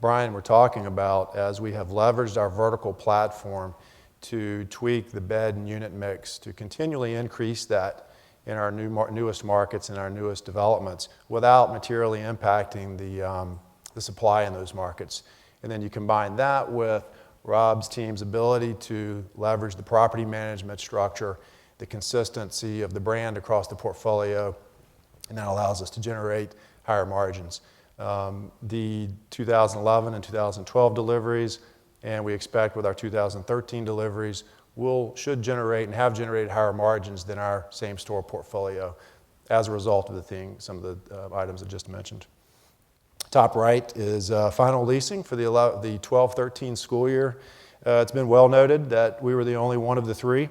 Brian were talking about, as we have leveraged our vertical platform to tweak the bed and unit mix to continually increase that in our newest markets and our newest developments without materially impacting the supply in those markets. And then you combine that with Rob's team's ability to leverage the property management structure, the consistency of the brand across the portfolio, and that allows us to generate higher margins. The 2011 and 2012 deliveries, and we expect with our 2013 deliveries, should generate and have generated higher margins than our same-store portfolio as a result of some of the items I just mentioned. Top right is final leasing for the 12-13 school year. It's been well noted that we were the only one of the three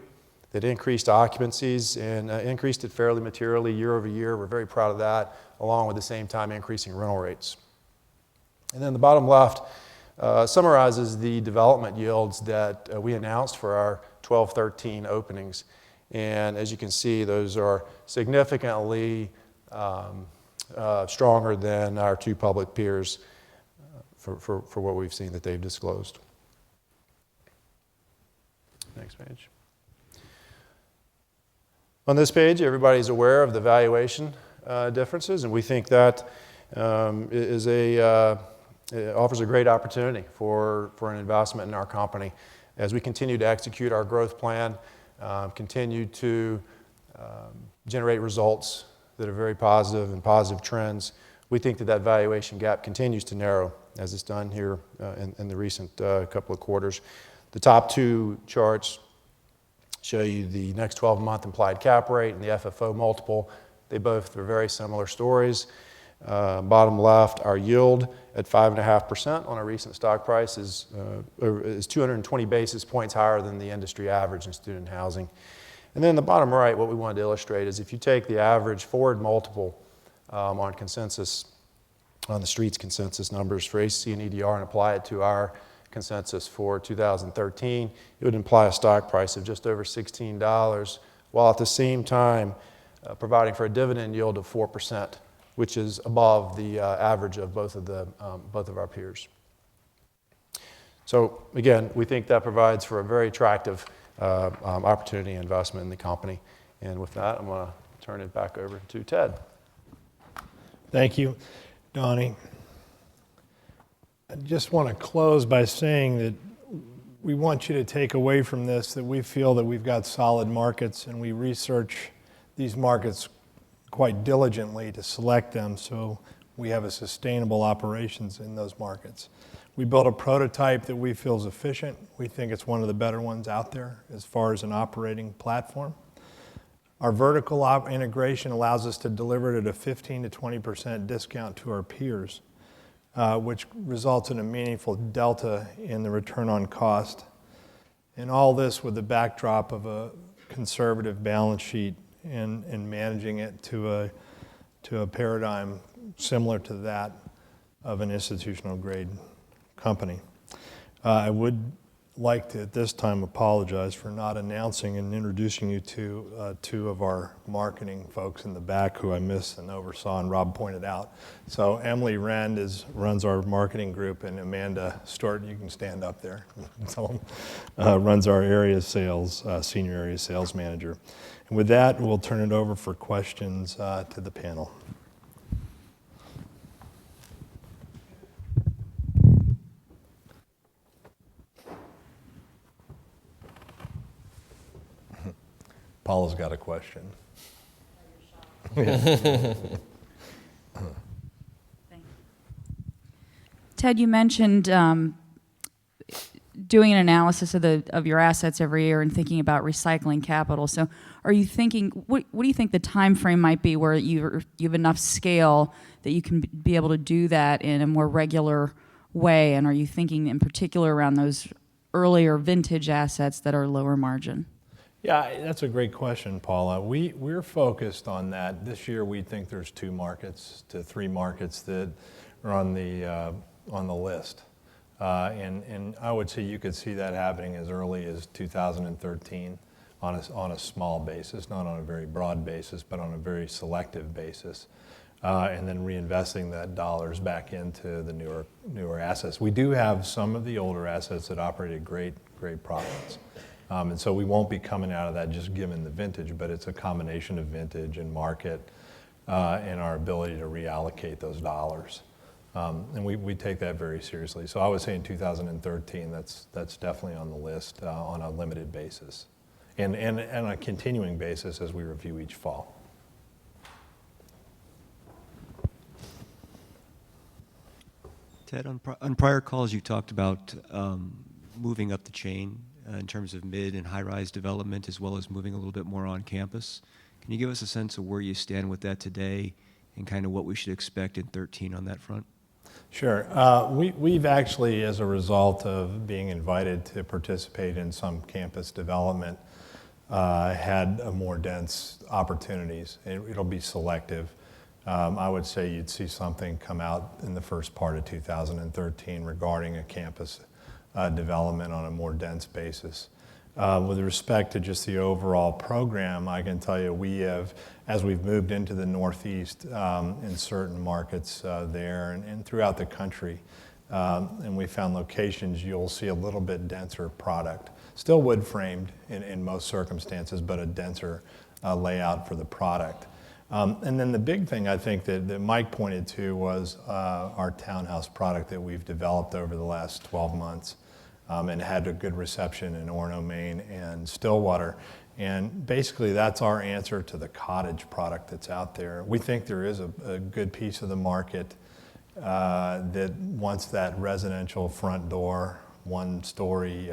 that increased occupancies and increased it fairly materially year over year. We're very proud of that, along with the same time increasing rental rates. And then the bottom left summarizes the development yields that we announced for our 12-13 openings. And as you can see, those are significantly stronger than our two public peers for what we've seen that they've disclosed. Next page. On this page, everybody's aware of the valuation differences, and we think that offers a great opportunity for an investment in our company as we continue to execute our growth plan, continue to generate results that are very positive and positive trends. We think that valuation gap continues to narrow as it's done here in the recent couple of quarters. The top two charts show you the next 12-month implied cap rate and the FFO multiple. They both are very similar stories. Bottom left, our yield at 5.5% on our recent stock price is 220 basis points higher than the industry average in student housing. And then the bottom right, what we wanted to illustrate is if you take the average forward multiple on consensus, on the street's consensus numbers for ACC and EDR and apply it to our consensus for 2013, it would imply a stock price of just over $16, while at the same time providing for a dividend yield of 4%, which is above the average of both of our peers. So again, we think that provides for a very attractive opportunity and investment in the company. And with that, I'm going to turn it back over to Ted. Thank you, Donnie. I just want to close by saying that we want you to take away from this that we feel that we've got solid markets, and we research these markets quite diligently to select them so we have a sustainable operations in those markets. We built a prototype that we feel is efficient. We think it's one of the better ones out there as far as an operating platform. Our vertical integration allows us to deliver it at a 15 to 20% discount to our peers, which results in a meaningful delta in the return on cost. And all this with the backdrop of a conservative balance sheet and managing it to a paradigm similar to that of an institutional grade company. I would like to at this time apologize for not announcing and introducing you to two of our marketing folks in the back who I missed and oversaw, and Rob pointed out. So Emily Rand runs our marketing group, and Amanda Stewart, you can stand up there, runs our area sales, senior area sales manager. And with that, we'll turn it over for questions to the panel. Paula's got a question. Ted, you mentioned doing an analysis of your assets every year and thinking about recycling capital. So are you thinking, what do you think the time frame might be where you have enough scale that you can be able to do that in a more regular way? And are you thinking in particular around those earlier vintage assets that are lower margin? Yeah, that's a great question, Paula. We're focused on that. This year we think there's 2 markets to 3 markets that are on the list. And I would say you could see that happening as early as 2013 on a small basis, not on a very broad basis, but on a very selective basis. and then reinvesting that dollars back into the newer assets. We do have some of the older assets that operate at great profits. And so we won't be coming out of that just given the vintage, but it's a combination of vintage and market and our ability to reallocate those dollars. And we take that very seriously. So I would say in 2013, that's definitely on the list on a limited basis and on a continuing basis as we review each fall. Ted, on prior calls you talked about moving up the chain in terms of mid and high-rise development as well as moving a little bit more on campus. Can you give us a sense of where you stand with that today and kind of what we should expect in 2013 on that front? Sure. We've actually, as a result of being invited to participate in some campus development, had a more dense opportunities. It'll be selective. I would say you'd see something come out in the first part of 2013 regarding a campus development on a more dense basis. With respect to just the overall program, I can tell you we have, as we've moved into the Northeast in certain markets there and throughout the country, and we found locations, you'll see a little bit denser product. Still wood framed in most circumstances, but a denser layout for the product. And then the big thing I think that Mike pointed to was our townhouse product that we've developed over the last 12 months and had a good reception in Orono, Maine and Stillwater. And basically that's our answer to the cottage product that's out there. We think there is a good piece of the market that wants that residential front door, one-story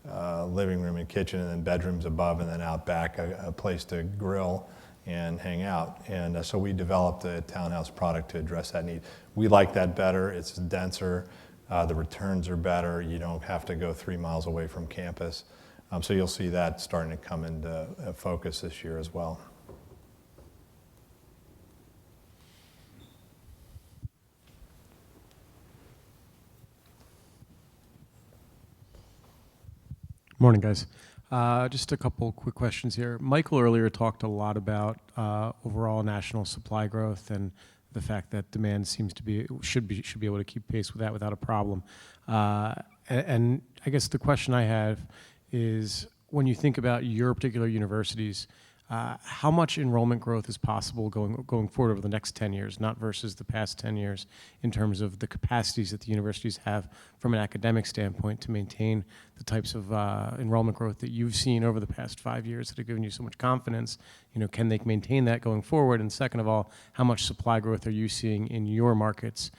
living room and kitchen, and then bedrooms above, and then out back a place to grill and hang out. And so we developed a townhouse product to address that need. We like that better. It's denser. The returns are better. You don't have to go 3 miles away from campus. So you'll see that starting to come into focus this year as well. Morning, guys. Just a couple quick questions here. Michael earlier talked a lot about overall national supply growth and the fact that demand seems to be should be able to keep pace with that without a problem. And I guess the question I have is, when you think about your particular universities, how much enrollment growth is possible going forward over the next 10 years, not versus the past 10 years, in terms of the capacities that the universities have from an academic standpoint to maintain the types of enrollment growth that you've seen over the past 5 years that have given you so much confidence? You know, can they maintain that going forward? And second of all, how much supply growth are you seeing in your markets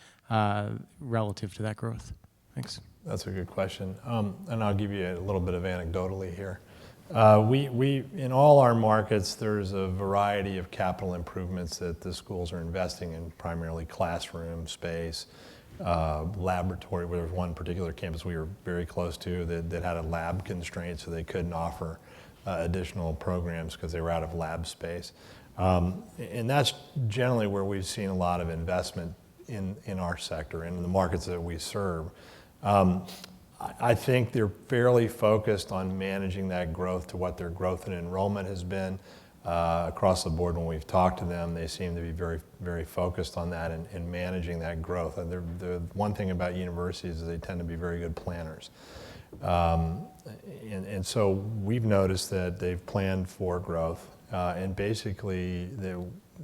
relative to that growth? Thanks. That's a good question. And I'll give you a little bit of anecdotally here. We in all our markets, there's a variety of capital improvements that the schools are investing in, primarily classroom space, laboratory. There was one particular campus we were very close to that had a lab constraint, so they couldn't offer additional programs because they were out of lab space. And that's generally where we've seen a lot of investment in our sector and in the markets that we serve. I think they're fairly focused on managing that growth to what their growth in enrollment has been across the board. When we've talked to them, they seem to be very, very focused on that and managing that growth. And the one thing about universities is they tend to be very good planners. And so we've noticed that they've planned for growth, and basically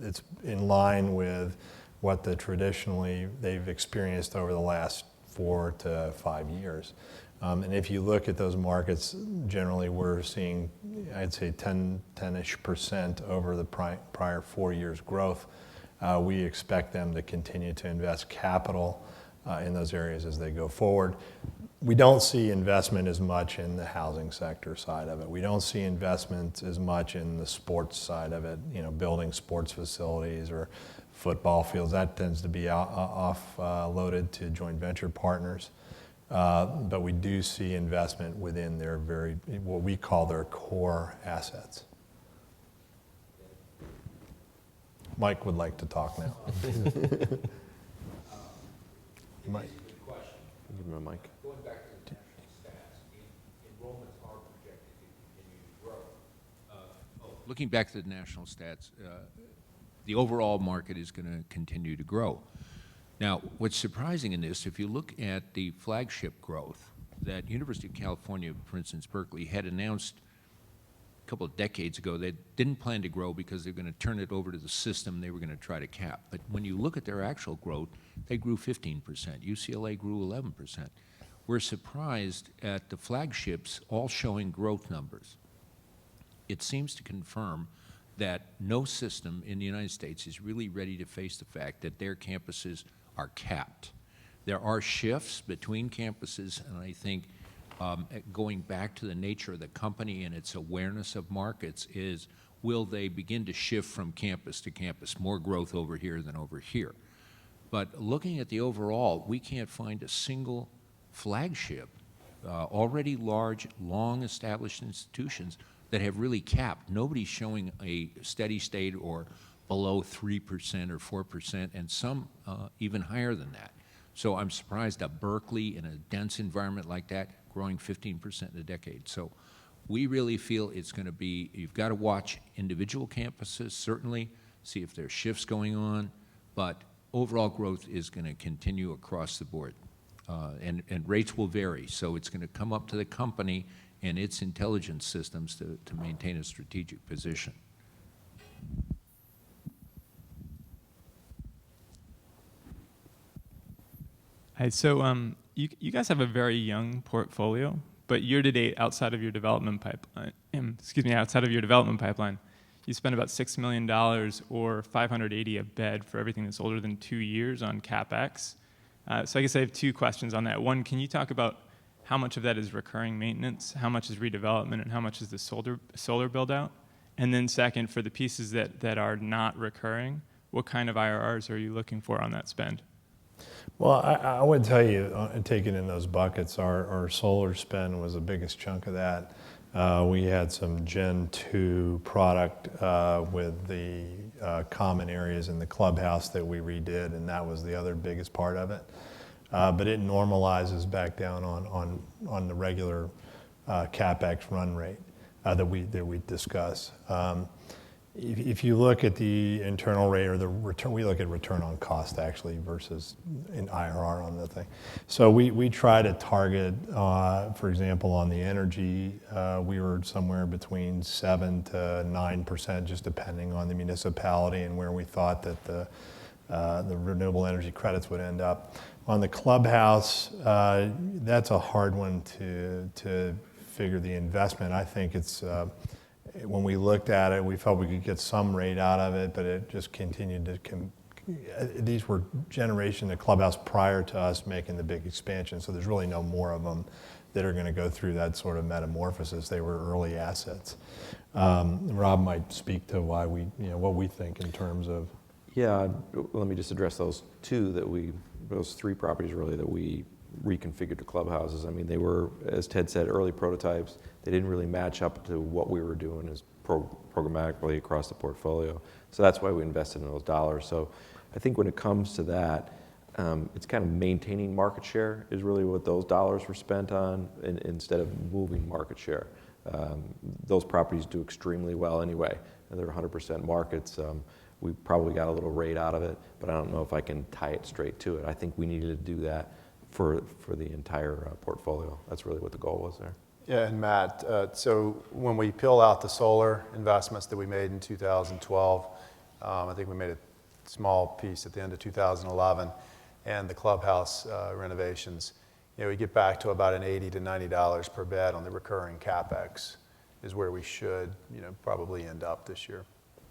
it's in line with what traditionally they've experienced over the last 4 to 5 years. And if you look at those markets, generally we're seeing, I'd say 10-ish% over the prior 4 years growth. We expect them to continue to invest capital in those areas as they go forward. We don't see investment as much in the housing sector side of it. We don't see investment as much in the sports side of it, you know, building sports facilities or football fields. That tends to be offloaded to joint venture partners. But we do see investment within their what we call their core assets. Mike would like to talk now. Mike. Give him a mic. Going back to the national stats, enrollments are projected to continue to grow. Looking back to the national stats, the overall market is going to continue to grow. Now, what's surprising in this, if you look at the flagship growth, that University of California, for instance, Berkeley, had announced a couple of decades ago they didn't plan to grow because they're going to turn it over to the system they were going to try to cap. But when you look at their actual growth, they grew 15%. UCLA grew 11%. We're surprised at the flagships all showing growth numbers. It seems to confirm that no system in the United States is really ready to face the fact that their campuses are capped. There are shifts between campuses, and I think going back to the nature of the company and its awareness of markets is, will they begin to shift from campus to campus, more growth over here than over here? But looking at the overall, we can't find a single flagship, already large, long-established institutions that have really capped. Nobody's showing a steady state or below 3% or 4%, and some even higher than that. So I'm surprised that Berkeley, in a dense environment like that, growing 15% in a decade. So we really feel it's going to be, you've got to watch individual campuses, certainly, see if there's shifts going on, but overall growth is going to continue across the board. And rates will vary, so it's going to come up to the company and its intelligence systems to maintain a strategic position. Hi, so you guys have a very young portfolio, but year to date, outside of your development pipeline, you spent about $6 million or $580 a bed for everything that's older than 2 years on CapEx. So I guess I have two questions on that. One, can you talk about how much of that is recurring maintenance, how much is redevelopment, and how much is the solar build out? And then second, for the pieces that are not recurring, what kind of IRRs are you looking for on that spend? Well, I would tell you, taking in those buckets, our solar spend was the biggest chunk of that. We had some Gen 2 product with the common areas in the clubhouse that we redid, and that was the other biggest part of it. But it normalizes back down on the regular CapEx run rate that we discuss. If you look at the internal rate or the return, we look at return on cost actually versus in IRR on the thing. So we try to target, for example, on the energy, we were somewhere between 7 to 9%, just depending on the municipality and where we thought that the renewable energy credits would end up. On the clubhouse, that's a hard one to figure the investment. I think it's, when we looked at it, we felt we could get some rate out of it, but it just continued to, these were generation of clubhouse prior to us making the big expansion, so there's really no more of them that are going to go through that sort of metamorphosis. They were early assets. Rob might speak to why we, what we think in terms of. Yeah, let me just address those those three properties really that we reconfigured to clubhouses. I mean, they were, as Ted said, early prototypes. They didn't really match up to what we were doing as programmatically across the portfolio. So that's why we invested in those dollars. So I think when it comes to that, it's kind of maintaining market share is really what those dollars were spent on instead of moving market share. Those properties do extremely well anyway, and they're 100% markets. We probably got a little rate out of it, but I don't know if I can tie it straight to it. I think we needed to do that for the entire portfolio. That's really what the goal was there. Yeah, and Matt, so when we peel out the solar investments that we made in 2012, I think we made a small piece at the end of 2011, and the clubhouse renovations, we get back to about an $80 to $90 per bed on the recurring CapEx is where we should, probably end up this year.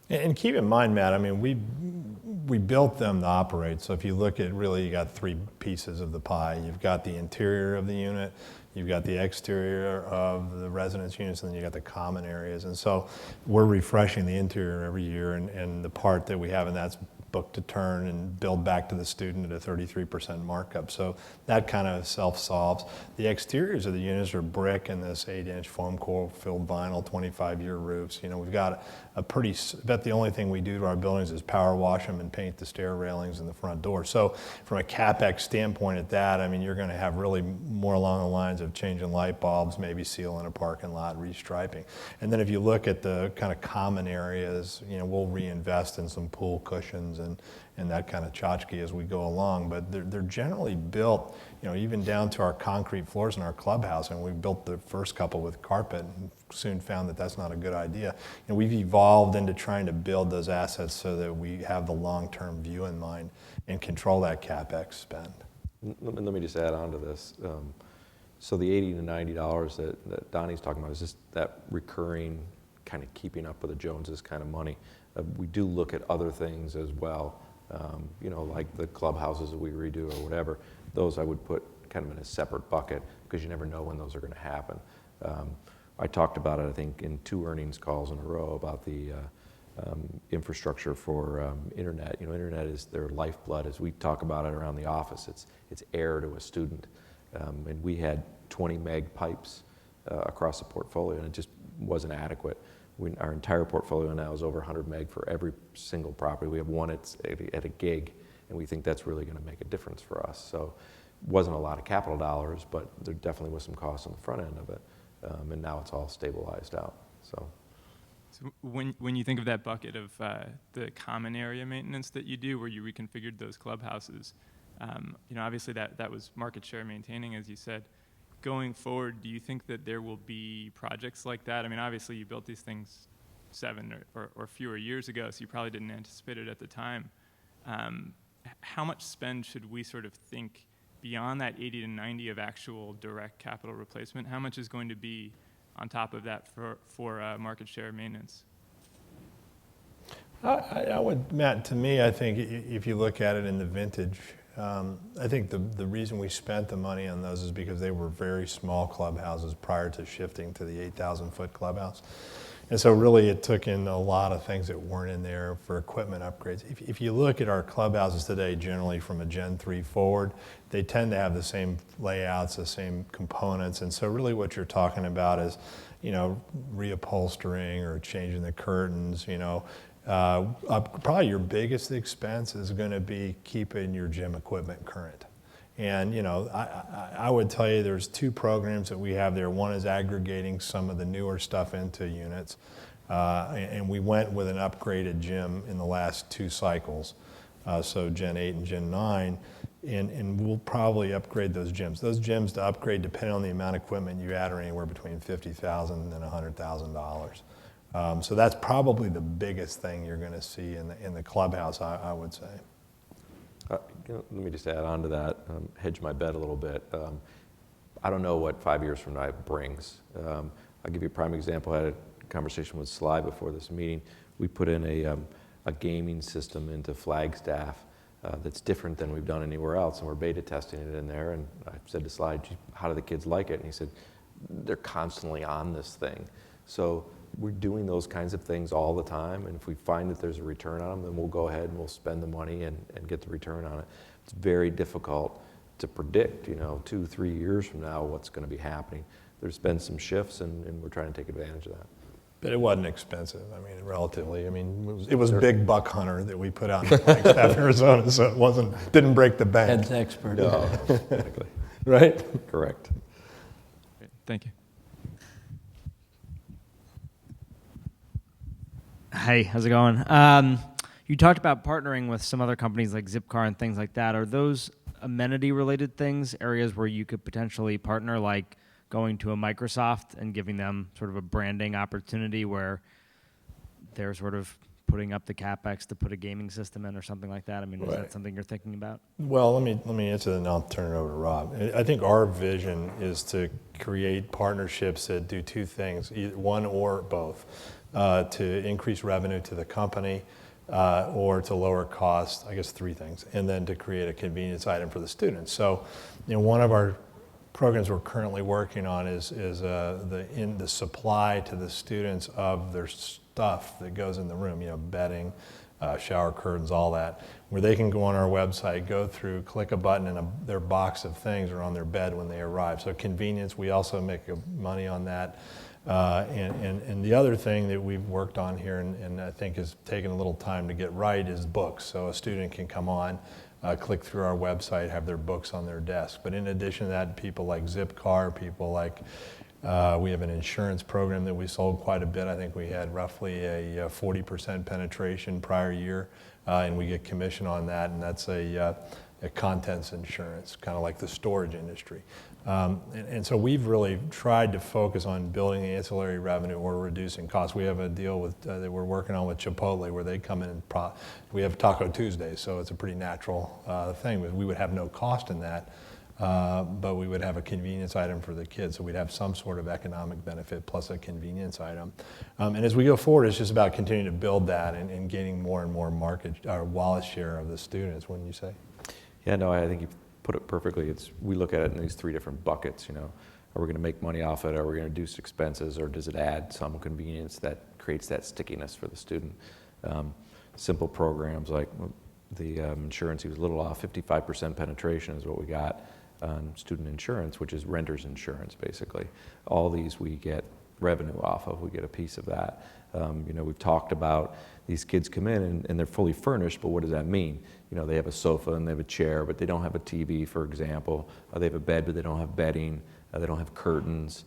And keep in mind, Matt, I mean, we built them to operate. So if you look at really, you got three pieces of the pie. You've got the interior of the unit, you've got the exterior of the residence units, and then you got the common areas. And so we're refreshing the interior every year, and the part that we have in that's book to turn and build back to the student at a 33% markup. So that kind of self-solves. The exteriors of the units are brick and this 8-inch foam core filled vinyl, 25-year roofs. You know, we've got a pretty, about the only thing we do to our buildings is power wash them and paint the stair railings and the front door. So from a CapEx standpoint at that, I mean, you're going to have really more along the lines of changing light bulbs, maybe sealing a parking lot, restriping. And then if you look at the kind of common areas, you know, we'll reinvest in some pool cushions and that kind of tchotchke as we go along. But they're generally built, you know, even down to our concrete floors in our clubhouse. And we built the first couple with carpet and soon found that that's not a good idea. You know, we've evolved into trying to build those assets so that we have the long-term view in mind and control that CapEx spend. Let me just add on to this. So the $80 to $90 that Donnie's talking about is just that recurring kind of keeping up with the Joneses kind of money. We do look at other things as well, you know, like the clubhouses that we redo or whatever. Those I would put kind of in a separate bucket because you never know when those are going to happen. I talked about it, I think, in 2 earnings calls in a row about the infrastructure for internet. You know, internet is their lifeblood, as we talk about it around the office. It's air to a student. And we had 20 meg pipes across the portfolio, and it just wasn't adequate. Our entire portfolio now is over 100 meg for every single property. We have one at a gig, and we think that's really going to make a difference for us. So it wasn't a lot of capital dollars, but there definitely was some cost on the front end of it, and now it's all stabilized out. So when you think of that bucket of the common area maintenance that you do, where you reconfigured those clubhouses, you know, obviously that was market share maintaining, as you said. Going forward, do you think that there will be projects like that? I mean, obviously you built these things 7 or fewer years ago, so you probably didn't anticipate it at the time. How much spend should we sort of think beyond that 80 to 90 of actual direct capital replacement? How much is going to be on top of that for market share maintenance? I would, Matt, to me, I think if you look at it in the vintage, I think the reason we spent the money on those is because they were very small clubhouses prior to shifting to the 8,000-foot clubhouse. And so really it took in a lot of things that weren't in there for equipment upgrades. If you look at our clubhouses today, generally from a Gen 3 forward, they tend to have the same layouts, the same components. And so really what you're talking about is, you know, reupholstering or changing the curtains, you know. Probably your biggest expense is going to be keeping your gym equipment current. And, you know, I would tell you there's 2 programs that we have there. One is aggregating some of the newer stuff into units. And we went with an upgraded gym in the last 2 cycles, so Gen 8 and Gen 9. And we'll probably upgrade those gyms. Those gyms to upgrade, depending on the amount of equipment you add, are anywhere between $50,000 and $100,000. So that's probably the biggest thing you're going to see in the clubhouse, I would say. You know, let me just add on to that, hedge my bet a little bit. I don't know what 5 years from now brings. I'll give you a prime example. I had a conversation with Sly before this meeting. We put in a gaming system into Flagstaff that's different than we've done anywhere else, and we're beta testing it in there. And I said to Sly, how do the kids like it? And he said, they're constantly on this thing. So we're doing those kinds of things all the time, and if we find that there's a return on them, then we'll go ahead and we'll spend the money and get the return on it. It's very difficult to predict, you know, 2-3 years from now what's going to be happening. There's been some shifts, and we're trying to take advantage of that. But it wasn't expensive. I mean, relatively. I mean, it was Big Buck Hunter that we put out in Flagstaff, Arizona, so it didn't break the bank. Ed's expert. No, exactly. Right? Correct. Great. Thank you. Hey, how's it going? You talked about partnering with some other companies like Zipcar and things like that. Are those amenity-related things, areas where you could potentially partner, like going to a Microsoft and giving them sort of a branding opportunity where they're sort of putting up the CapEx to put a gaming system in or something like that? I mean, is that something you're thinking about? Well, let me answer that and I'll turn it over to Rob. I think our vision is to create partnerships that do 2 things, either one or both, to increase revenue to the company or to lower costs, I guess 3 things, and then to create a convenience item for the students. So, you know, one of our programs we're currently working on is the supply to the students of their stuff that goes in the room, you know, bedding, shower curtains, all that, where they can go on our website, go through, click a button, and their box of things are on their bed when they arrive. So convenience, we also make money on that. And the other thing that we've worked on here, and I think has taken a little time to get right, is books. So a student can come on, click through our website, have their books on their desk. But in addition to that, people like Zipcar, people like, we have an insurance program that we sold quite a bit. I think we had roughly a 40% penetration prior year, and we get commission on that, and that's a contents insurance, kind of like the storage industry. And so we've really tried to focus on building the ancillary revenue or reducing costs. We have a deal with that we're working on with Chipotle where they come in and we have Taco Tuesdays, so it's a pretty natural thing. We would have no cost in that, but we would have a convenience item for the kids, so we'd have some sort of economic benefit plus a convenience item. And as we go forward, it's just about continuing to build that and gaining more and more market or wallet share of the students, wouldn't you say? Yeah, no, I think you put it perfectly. We look at it in these three different buckets. Are we going to make money off it? Are we going to reduce expenses, or does it add some convenience that creates that stickiness for the student? Simple programs like the insurance, he was a little off. 55% penetration is what we got on student insurance, which is renter's insurance, basically. All these we get revenue off of. We get a piece of that. We've talked about these kids come in and they're fully furnished, but what does that mean? They have a sofa and they have a chair, but they don't have a TV, for example. They have a bed, but they don't have bedding. They don't have curtains.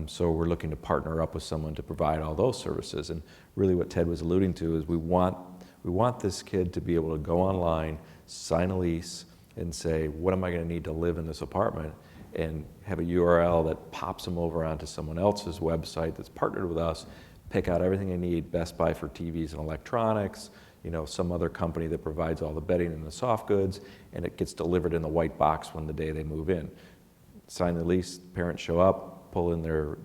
So we're looking to partner up with someone to provide all those services. And really what Ted was alluding to is we want this kid to be able to go online, sign a lease, and say, what am I going to need to live in this apartment? And have a URL that pops them over onto someone else's website that's partnered with us, pick out everything they need, Best Buy for TVs and electronics, some other company that provides all the bedding and the soft goods, and it gets delivered in the white box when the day they move in. Sign the lease, parents show up, pull in their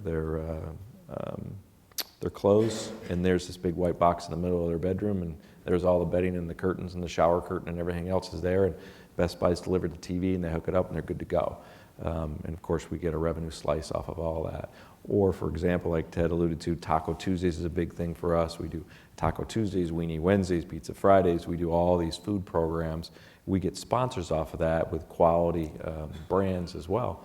clothes, and there's this big white box in the middle of their bedroom, and there's all the bedding and the curtains and the shower curtain and everything else is there, and Best Buy's delivered the TV, and they hook it up, and they're good to go. And of course, we get a revenue slice off of all that. Or, for example, like Ted alluded to, Taco Tuesdays is a big thing for us. We do Taco Tuesdays, Weenie Wednesdays, Pizza Fridays. We do all these food programs. We get sponsors off of that with quality brands as well.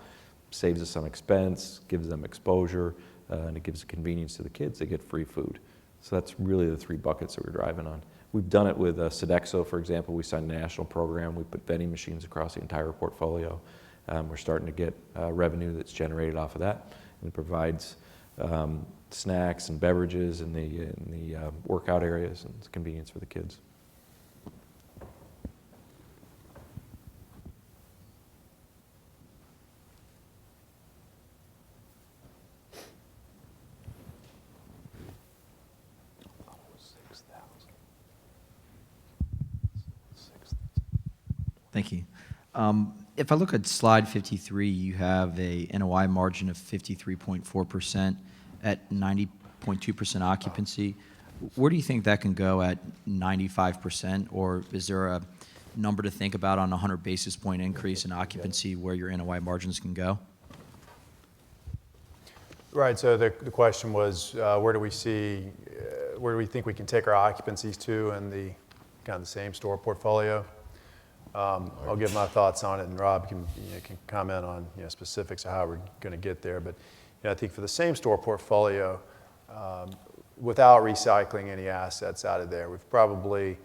Saves us some expense, gives them exposure, and it gives convenience to the kids. They get free food. So that's really the three buckets that we're driving on. We've done it with Sodexo, for example. We signed a national program. We put vending machines across the entire portfolio. We're starting to get revenue that's generated off of that, and it provides snacks and beverages in the workout areas, and it's convenience for the kids. Thank you. If I look at slide 53, you have a NOI margin of 53.4% at 90.2% occupancy. Where do you think that can go at 95%? Or is there a number to think about on a 100 basis point increase in occupancy where your NOI margins can go? Right, so the question was, where do we think we can take our occupancies to in the kind of the same store portfolio? I'll give my thoughts on it, and Rob can comment on specifics of how we're going to get there. But I think for the same store portfolio, without recycling any assets out of there, we've probably,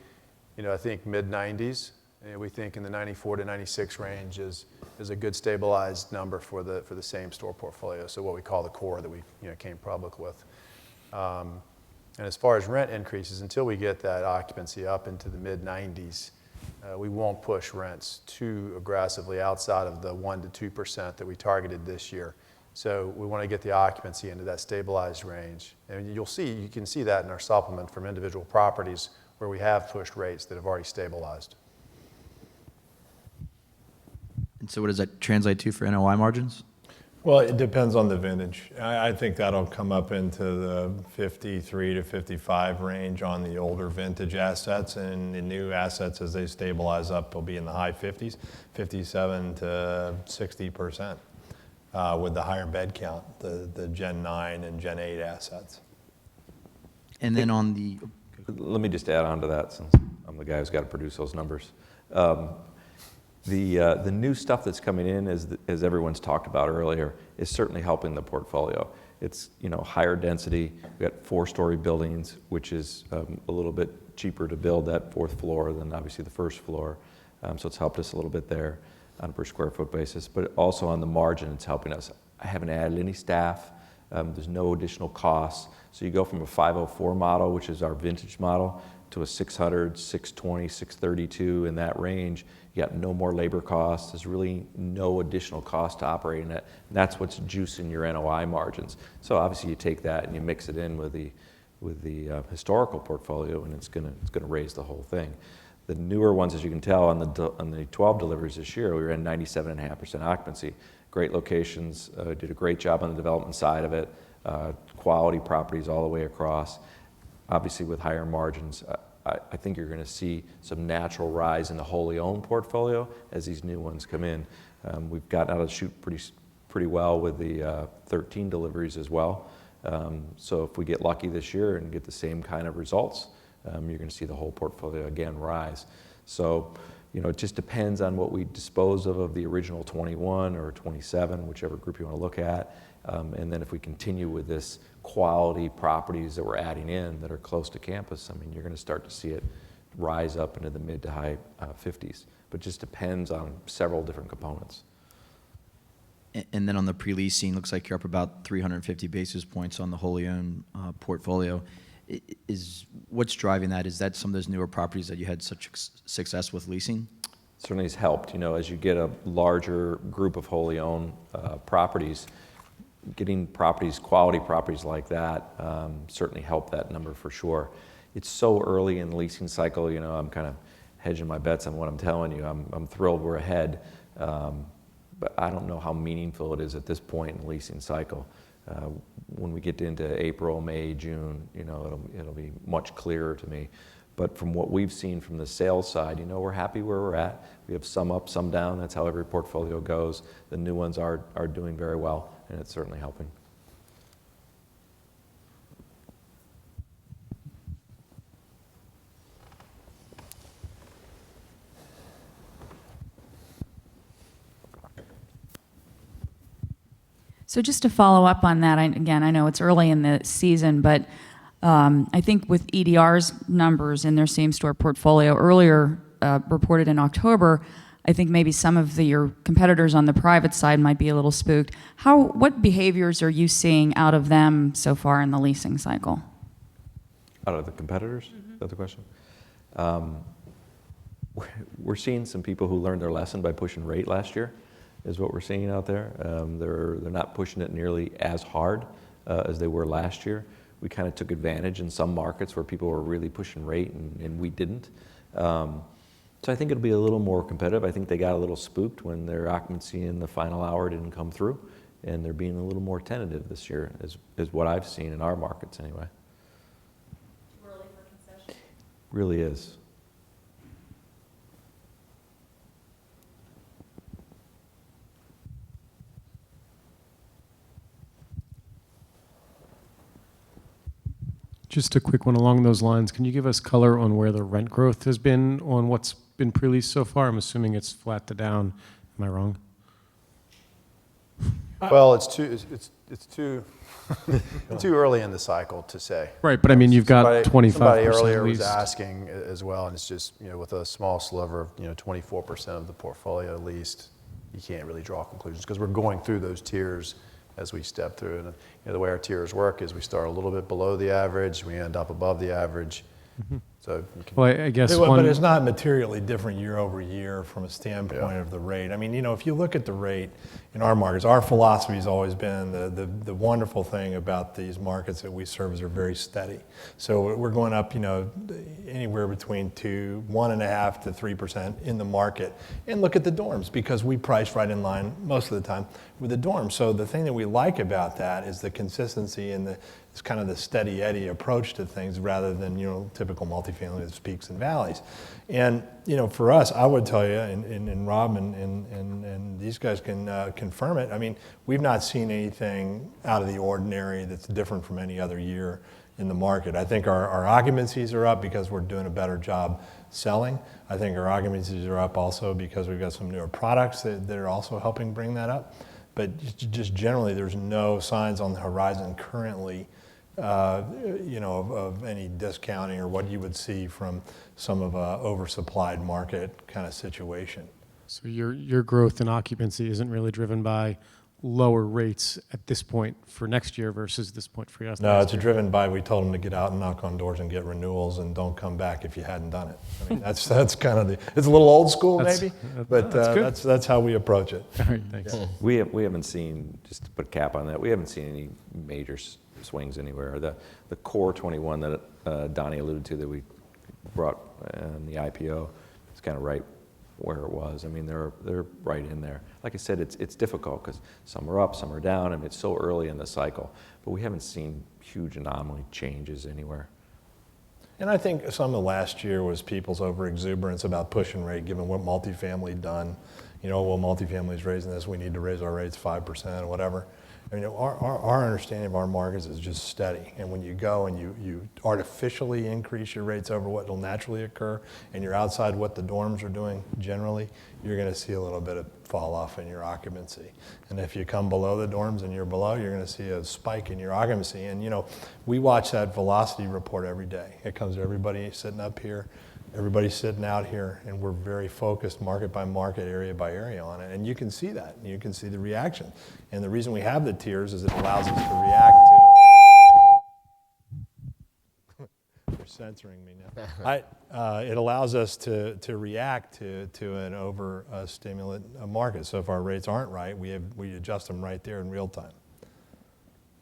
I think mid-90s. We think in the 94 to 96 range is a good stabilized number for the same store portfolio. So what we call the core that we came public with. And as far as rent increases, until we get that occupancy up into the mid-90s. We won't push rents too aggressively outside of the 1% to 2% that we targeted this year. So we want to get the occupancy into that stabilized range. And you can see that in our supplement from individual properties where we have pushed rates that have already stabilized. And so what does that translate to for NOI margins? Well, it depends on the vintage. I think that'll come up into the 53 to 55 range on the older vintage assets, and the new assets as they stabilize up will be in the high 50s, 57 to 60% with the higher bed count, the Gen 9 and Gen 8 assets. And then on the... Let me just add on to that, since I'm the guy who's got to produce those numbers. The new stuff that's coming in, as everyone's talked about earlier, is certainly helping the portfolio. It's higher density. We've got 4-story buildings, which is a little bit cheaper to build that 4th floor than obviously the 1st floor. So it's helped us a little bit there on a per square foot basis, but also on the margin, it's helping us. I haven't added any staff. There's no additional costs. So you go from a 504 model, which is our vintage model, to a 600, 620, 632 in that range. You got no more labor costs. There's really no additional cost to operating it. And that's what's juicing your NOI margins. So obviously you take that and you mix it in with the historical portfolio, and it's gonna raise the whole thing. The newer ones, as you can tell, on the 12 deliveries this year, we were at 97.5% occupancy. Great locations, did a great job on the development side of it, quality properties all the way across. Obviously with higher margins, I think you're going to see some natural rise in the wholly owned portfolio as these new ones come in. We've gotten out of the chute pretty well with the 13 deliveries as well. So if we get lucky this year and get the same kind of results, you're going to see the whole portfolio again rise. So, it just depends on what we dispose of the original 21 or 27, whichever group you want to look at. And then if we continue with this quality properties that we're adding in that are close to campus, I mean, you're going to start to see it rise up into the mid to high 50s. But it just depends on several different components. And then on the pre-leasing, looks like you're up about 350 basis points on the wholly owned portfolio. What's driving that? Is that some of those newer properties that you had such success with leasing? Certainly has helped. As you get a larger group of wholly owned properties, getting properties, quality properties like that, certainly help that number for sure. It's so early in the leasing cycle. I'm kind of hedging my bets on what I'm telling you. I'm thrilled we're ahead, but I don't know how meaningful it is at this point in the leasing cycle. When we get into April, May, June, it'll be much clearer to me. But from what we've seen from the sales side, we're happy where we're at. We have some up, some down. That's how every portfolio goes. The new ones are doing very well, and it's certainly helping. So just to follow up on that, again, I know it's early in the season, but I think with EDR's numbers in their same-store portfolio earlier reported in October, I think maybe some of your competitors on the private side might be a little spooked. What behaviors are you seeing out of them so far in the leasing cycle? Out of the competitors? Is that the question? We're seeing some people who learned their lesson by pushing rate last year, is what we're seeing out there. They're not pushing it nearly as hard as they were last year. We kind of took advantage in some markets where people were really pushing rate and we didn't. So I think it'll be a little more competitive. I think they got a little spooked when their occupancy in the final hour didn't come through, and they're being a little more tentative this year, is what I've seen in our markets anyway. Too early for concession? Really is. Just a quick one along those lines. Can you give us color on where the rent growth has been on what's been pre-leased so far? I'm assuming it's flat to down. Am I wrong? Well, it's too early in the cycle to say. Right, but I mean, you've got 25% Somebody earlier was leased. asking as well, and it's just, with a small sliver of, 24% of the portfolio leased, you can't really draw conclusions because we're going through those tiers as we step through. And the way our tiers work is we start a little bit below the average, we end up above the average. So you can, Well, I guess But it's not materially different year over year from a standpoint Yeah. of the rate. I mean, if you look at the rate in our markets, our philosophy has always been the wonderful thing about these markets that we serve is they're very steady. So we're going up, anywhere between 1.5% to 3% in the market. And look at the dorms, because we price right in line most of the time with the dorms. So the thing that we like about that is the consistency and it's kind of the steady Eddie approach to things rather than, typical multifamily with peaks and valleys. And, for us, I would tell you, and Rob and these guys can confirm it. I mean, we've not seen anything out of the ordinary that's different from any other year, in the market. I think our occupancies are up because we're doing a better job selling. I think our occupancies are up also because we've got some newer products that are also helping bring that up. But just generally, there's no signs on the horizon currently, of any discounting or what you would see from some of a oversupplied market kind of situation. So your growth in occupancy isn't really driven by lower rates at this point for next year versus this point for us. No, it's driven by, we told them to get out and knock on doors and get renewals and don't come back if you hadn't done it. I mean, that's kind of it's a little old school maybe, but that's how we approach it. All right, thanks. Yeah. We haven't seen, just to put a cap on that, we haven't seen any major swings anywhere. The core 21 that Donnie alluded to that we brought in the IPO is kind of right where it was. I mean, they're right in there. Like I said, it's difficult because some are up, some are down, and it's so early in the cycle. But we haven't seen huge anomaly changes anywhere. And I think some of last year was people's overexuberance about pushing rate, given what multifamily done. Well, multifamily's raising this, we need to raise our rates 5% or whatever. I mean, our understanding of our markets is just steady. And when you go and you artificially increase your rates over what will naturally occur, and you're outside what the dorms are doing generally, you're going to see a little bit of fall off in your occupancy. And if you come below the dorms and you're below, you're going to see a spike in your occupancy. And we watch that velocity report every day. It comes to everybody sitting up here, everybody's sitting out here, and we're very focused market by market, area by area on it. And you can see that. You can see the reaction. And the reason we have the tiers is it allows us to react to... You're censoring me now. It allows us to react to an over-stimulant market. So if our rates aren't right, we adjust them right there in real time.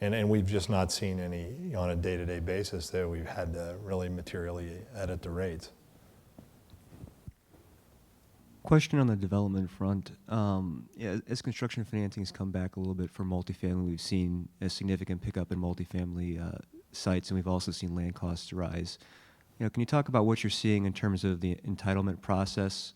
And we've just not seen any, on a day-to-day basis, that we've had to really materially edit the rates. Question on the development front. As construction financings come back a little bit for multifamily, we've seen a significant pickup in multifamily sites, and we've also seen land costs rise. Can you talk about what you're seeing in terms of the entitlement process,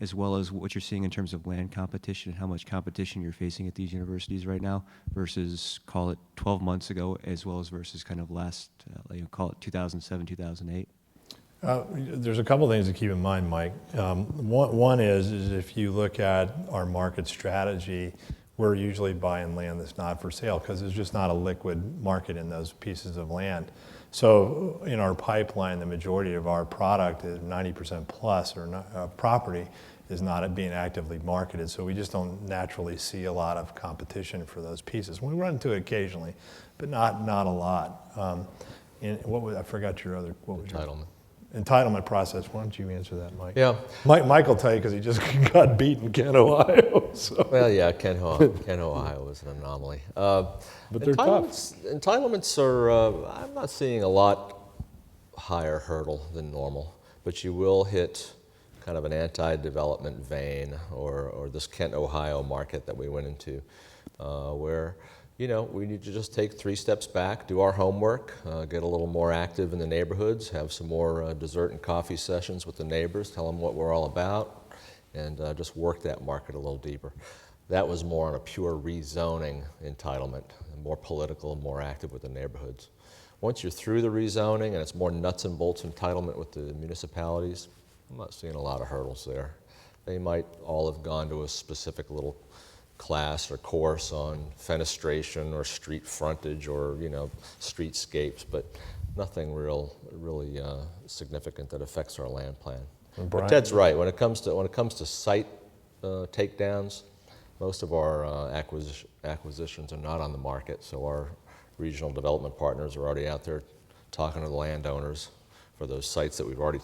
as well as what you're seeing in terms of land competition and how much competition you're facing at these universities right now versus, call it, 12 months ago, as well as versus kind of last, call it 2007, 2008? There's a couple things to keep in mind, Mike. One is if you look at our market strategy, we're usually buying land that's not for sale because there's just not a liquid market in those pieces of land. So in our pipeline, the majority of our product is 90% plus property is not being actively marketed. So we just don't naturally see a lot of competition for those pieces. We run into it occasionally, but not a lot. I forgot your other, what was Entitlement. Entitlement process. Why don't you answer that, Mike? Yeah. Mike will tell you because he just got beat in Kent, Ohio. So. Well, yeah, Kent, Ohio is an anomaly. But they're tough. Entitlements are, I'm not seeing a lot higher hurdle than normal, but you will hit kind of an anti-development vein or this Kent, Ohio market that we went into where we need to just take 3 steps back, do our homework, get a little more active in the neighborhoods, have some more dessert and coffee sessions with the neighbors, tell them what we're all about, and just work that market a little deeper. That was more on a pure rezoning entitlement, more political, more active with the neighborhoods. Once you're through the rezoning and it's more nuts and bolts entitlement with the municipalities, I'm not seeing a lot of hurdles there. They might all have gone to a specific little class or course on fenestration or street frontage or streetscapes, but nothing really significant that affects our land plan. But Ted's right. When it comes to site takedowns, most of our acquisitions are not on the market. So our regional development partners are already out there talking to the landowners for those sites that we've already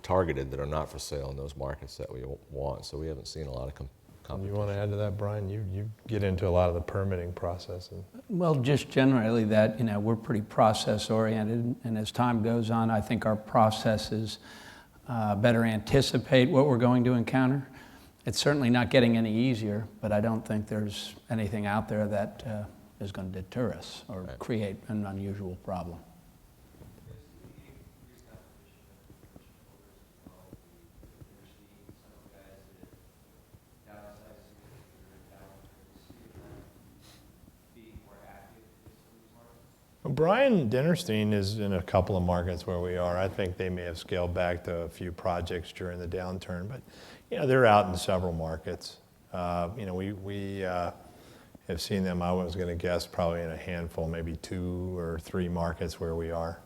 targeted that are not for sale in those markets that we want. So we haven't seen a lot of competition. You want to add to that, Brian? You get into a lot of the permitting process. Well, just generally that, we're pretty process oriented, and as time goes on, I think our processes better anticipate what we're going to encounter. It's certainly not getting any easier, but I don't think there's anything out there that is going to deter us or create an unusual problem. Brian Dinnerstein is in a couple of markets where we are. I think they may have scaled back to a few projects during the downturn, but they're out in several markets. We have seen them. I was going to guess probably in a handful, maybe 2 or 3 markets where we are,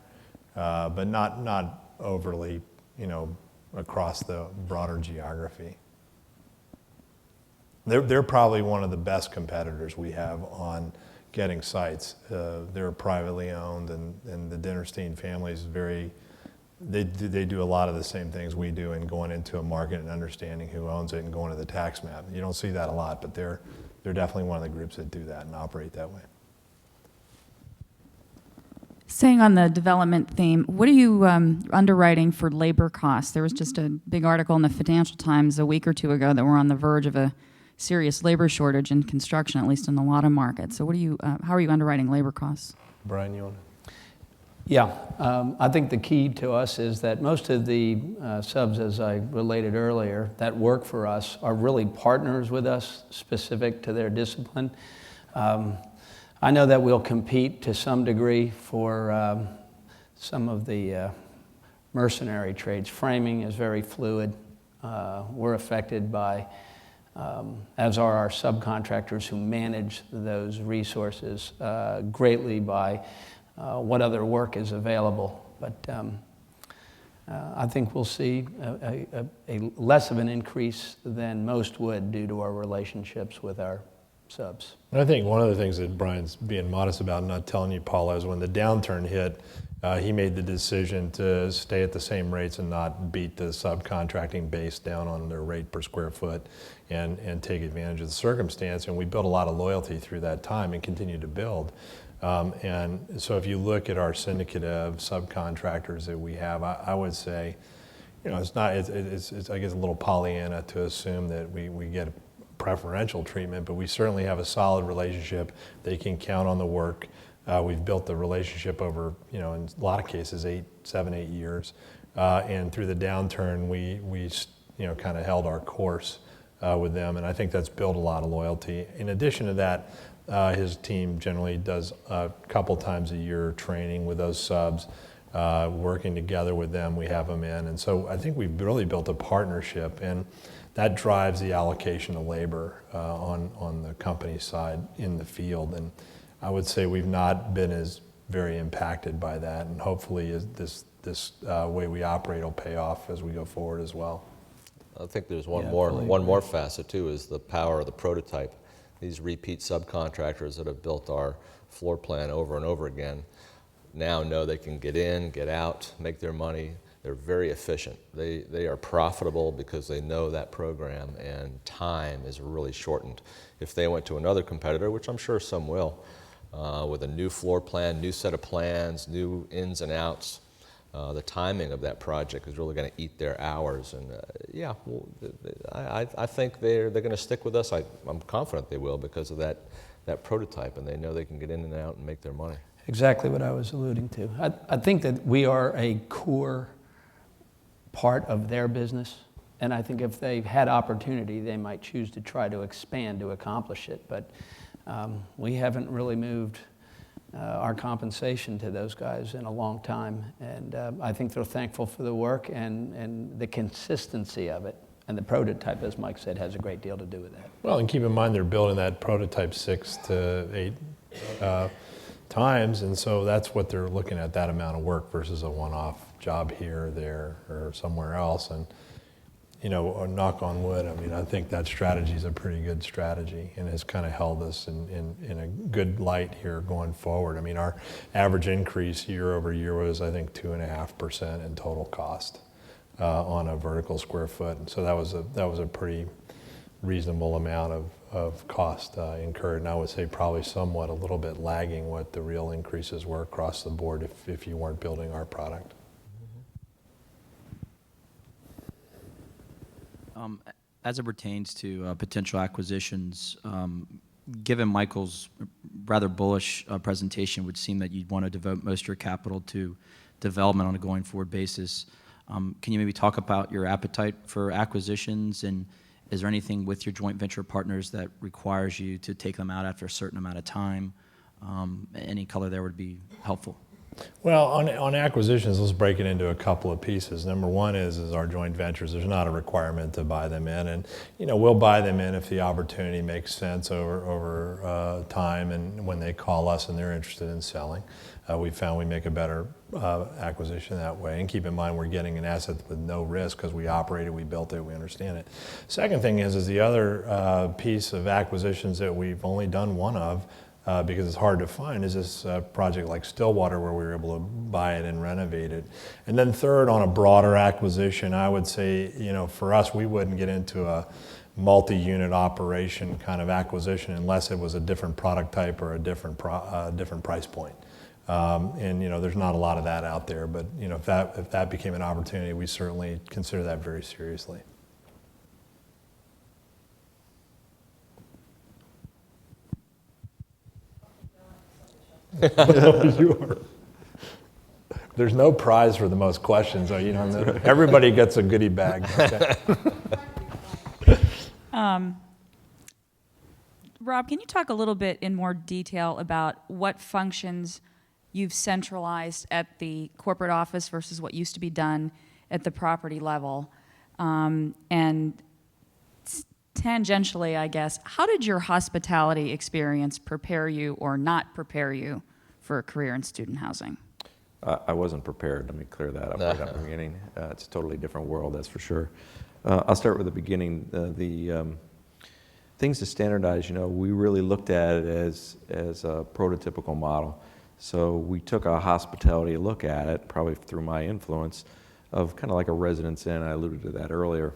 but not overly, across the broader geography. They're probably one of the best competitors we have on getting sites. They're privately owned, and the Dinnerstein family is they do a lot of the same things we do in going into a market and understanding who owns it and going to the tax map. You don't see that a lot, but they're definitely one of the groups that do that and operate that way. Staying on the development theme, what are you underwriting for labor costs? There was just a big article in the Financial Times a week or 2 ago that we're on the verge of a serious labor shortage in construction, at least in a lot of markets. So how are you underwriting labor costs? Brian, you want to? Yeah, I think the key to us is that most of the subs, as I related earlier, that work for us are really partners with us specific to their discipline. I know that we'll compete to some degree for some of the mercenary trades. Framing is very fluid. We're affected by, as are our subcontractors who manage those resources, greatly by what other work is available. But I think we'll see a less of an increase than most would due to our relationships with our subs. I think one of the things that Brian's being modest about, not telling you, Paula, is when the downturn hit, he made the decision to stay at the same rates and not beat the subcontracting base down on their rate per square foot and take advantage of the circumstance. And we built a lot of loyalty through that time and continue to build. And so if you look at our syndicate of subcontractors that we have, I would say, it's I guess a little Pollyanna to assume that we get preferential treatment, but we certainly have a solid relationship. They can count on the work. We've built the relationship over, in a lot of cases, 7, 8 years. And through the downturn, we kind of held our course with them, and I think that's built a lot of loyalty. In addition to that, his team generally does a couple times a year training with those subs, working together with them. We have them in, and so I think we've really built a partnership, and that drives the allocation of labor on the company side in the field. And I would say we've not been as very impacted by that, and hopefully this way we operate will pay off as we go forward as well. I think there's one more facet too, is the power of the prototype. These repeat subcontractors that have built our floor plan over and over again now know they can get in, get out, make their money. They're very efficient. They are profitable because they know that program, and time is really shortened. If they went to another competitor, which I'm sure some will, with a new floor plan, new set of plans, new ins and outs, the timing of that project is really going to eat their hours. And I think they're going to stick with us. I'm confident they will because of that prototype, and they know they can get in and out and make their money. Exactly what I was alluding to. I think that we are a core part of their business, and I think if they've had opportunity, they might choose to try to expand to accomplish it. But we haven't really moved our compensation to those guys in a long time, and I think they're thankful for the work and the consistency of it. And the prototype, as Mike said, has a great deal to do with that. Well, and keep in mind they're building that prototype 6 to 8 times, and so that's what they're looking at, that amount of work versus a one-off job here or there or somewhere else. And knock on wood, I think that strategy is a pretty good strategy and has kind of held us in a good light here going forward. Our average increase year over year was, I think, 2.5% in total cost on a vertical square foot. And so that was a pretty reasonable amount of cost incurred, and I would say probably somewhat a little bit lagging what the real increases were across the board if you weren't building our product. As it pertains to potential acquisitions, given Michael's rather bullish presentation, would seem that you'd want to devote most of your capital to development on a going forward basis. Can you maybe talk about your appetite for acquisitions, and is there anything with your joint venture partners that requires you to take them out after a certain amount of time? Any color there would be helpful. Well, on acquisitions, let's break it into a couple of pieces. Number one is our joint ventures. There's not a requirement to buy them in, and we'll buy them in if the opportunity makes sense over time, and when they call us and they're interested in selling. We found we make a better acquisition that way. And keep in mind, we're getting an asset with no risk because we operated, we built it, we understand it. Second thing is the other piece of acquisitions that we've only done one of, because it's hard to find, is this project like Stillwater, where we were able to buy it and renovate it. And then third, on a broader acquisition, I would say, for us, we wouldn't get into a multi-unit operation kind of acquisition unless it was a different product type or a different price point. And there's not a lot of that out there, but if that became an opportunity, we certainly consider that very seriously. You are. There's no prize for the most questions. Everybody gets a goodie bag. Okay. Rob, can you talk a little bit in more detail about what functions you've centralized at the corporate office versus what used to be done at the property level? And tangentially, I guess, how did your hospitality experience prepare you or not prepare you for a career in student housing? I wasn't prepared. Let me clear that up right at the beginning. It's a totally different world, that's for sure. I'll start with the beginning. The things to standardize, we really looked at it as a prototypical model. So we took a hospitality look at it, probably through my influence, of kind of like a residence inn. I alluded to that earlier.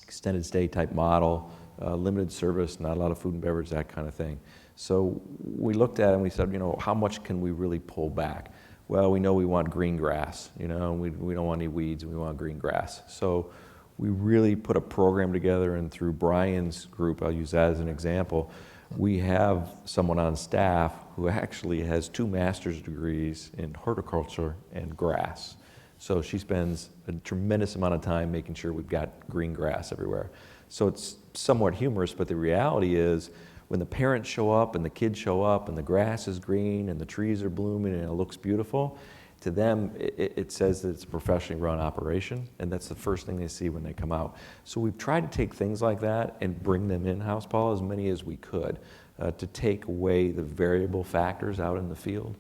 Extended stay type model, limited service, not a lot of food and beverage, that kind of thing. So we looked at it and we said, how much can we really pull back? Well, we know we want green grass, we don't want any weeds, we want green grass. So we really put a program together, and through Brian's group, I'll use that as an example, we have someone on staff who actually has 2 master's degrees in horticulture and grass. So she spends a tremendous amount of time making sure we've got green grass everywhere. So it's somewhat humorous, but the reality is when the parents show up and the kids show up and the grass is green and the trees are blooming and it looks beautiful, to them it says that it's a professionally run operation, and that's the first thing they see when they come out. So we've tried to take things like that and bring them in-house, Paul, as many as we could, to take away the variable factors out in the field.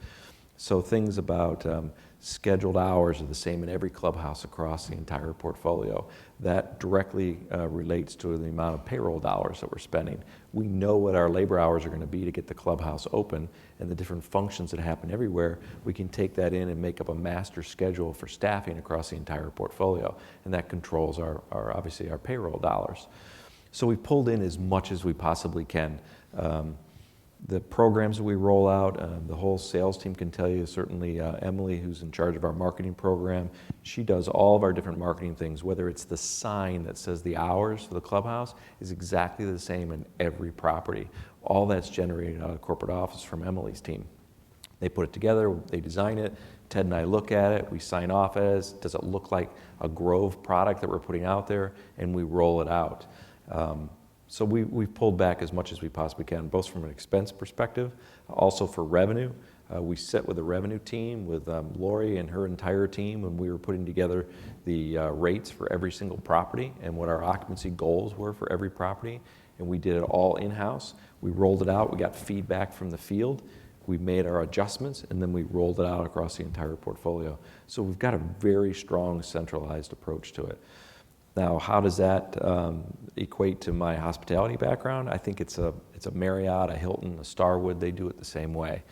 So things about scheduled hours are the same in every clubhouse across the entire portfolio. That directly relates to the amount of payroll dollars that we're spending. We know what our labor hours are going to be to get the clubhouse open, and the different functions that happen everywhere. We can take that in and make up a master schedule for staffing across the entire portfolio, and that controls obviously our payroll dollars. So we pulled in as much as we possibly can. The programs that we roll out, the whole sales team can tell you, certainly Emily, who's in charge of our marketing program, she does all of our different marketing things, whether it's the sign that says the hours for the clubhouse is exactly the same in every property. All that's generated out of the corporate office from Emily's team. They put it together, they design it, Ted and I look at it, we sign off as, does it look like a Grove product that we're putting out there, and we roll it out. So we've pulled back as much as we possibly can, both from an expense perspective, also for revenue. We sit with the revenue team, with Lori and her entire team, when we were putting together the rates for every single property and what our occupancy goals were for every property. And we did it all in-house. We rolled it out, we got feedback from the field, we made our adjustments, and then we rolled it out across the entire portfolio. So we've got a very strong centralized approach to it. Now, how does that equate to my hospitality background? I think it's a Marriott, a Hilton, a Starwood. They do it the same way.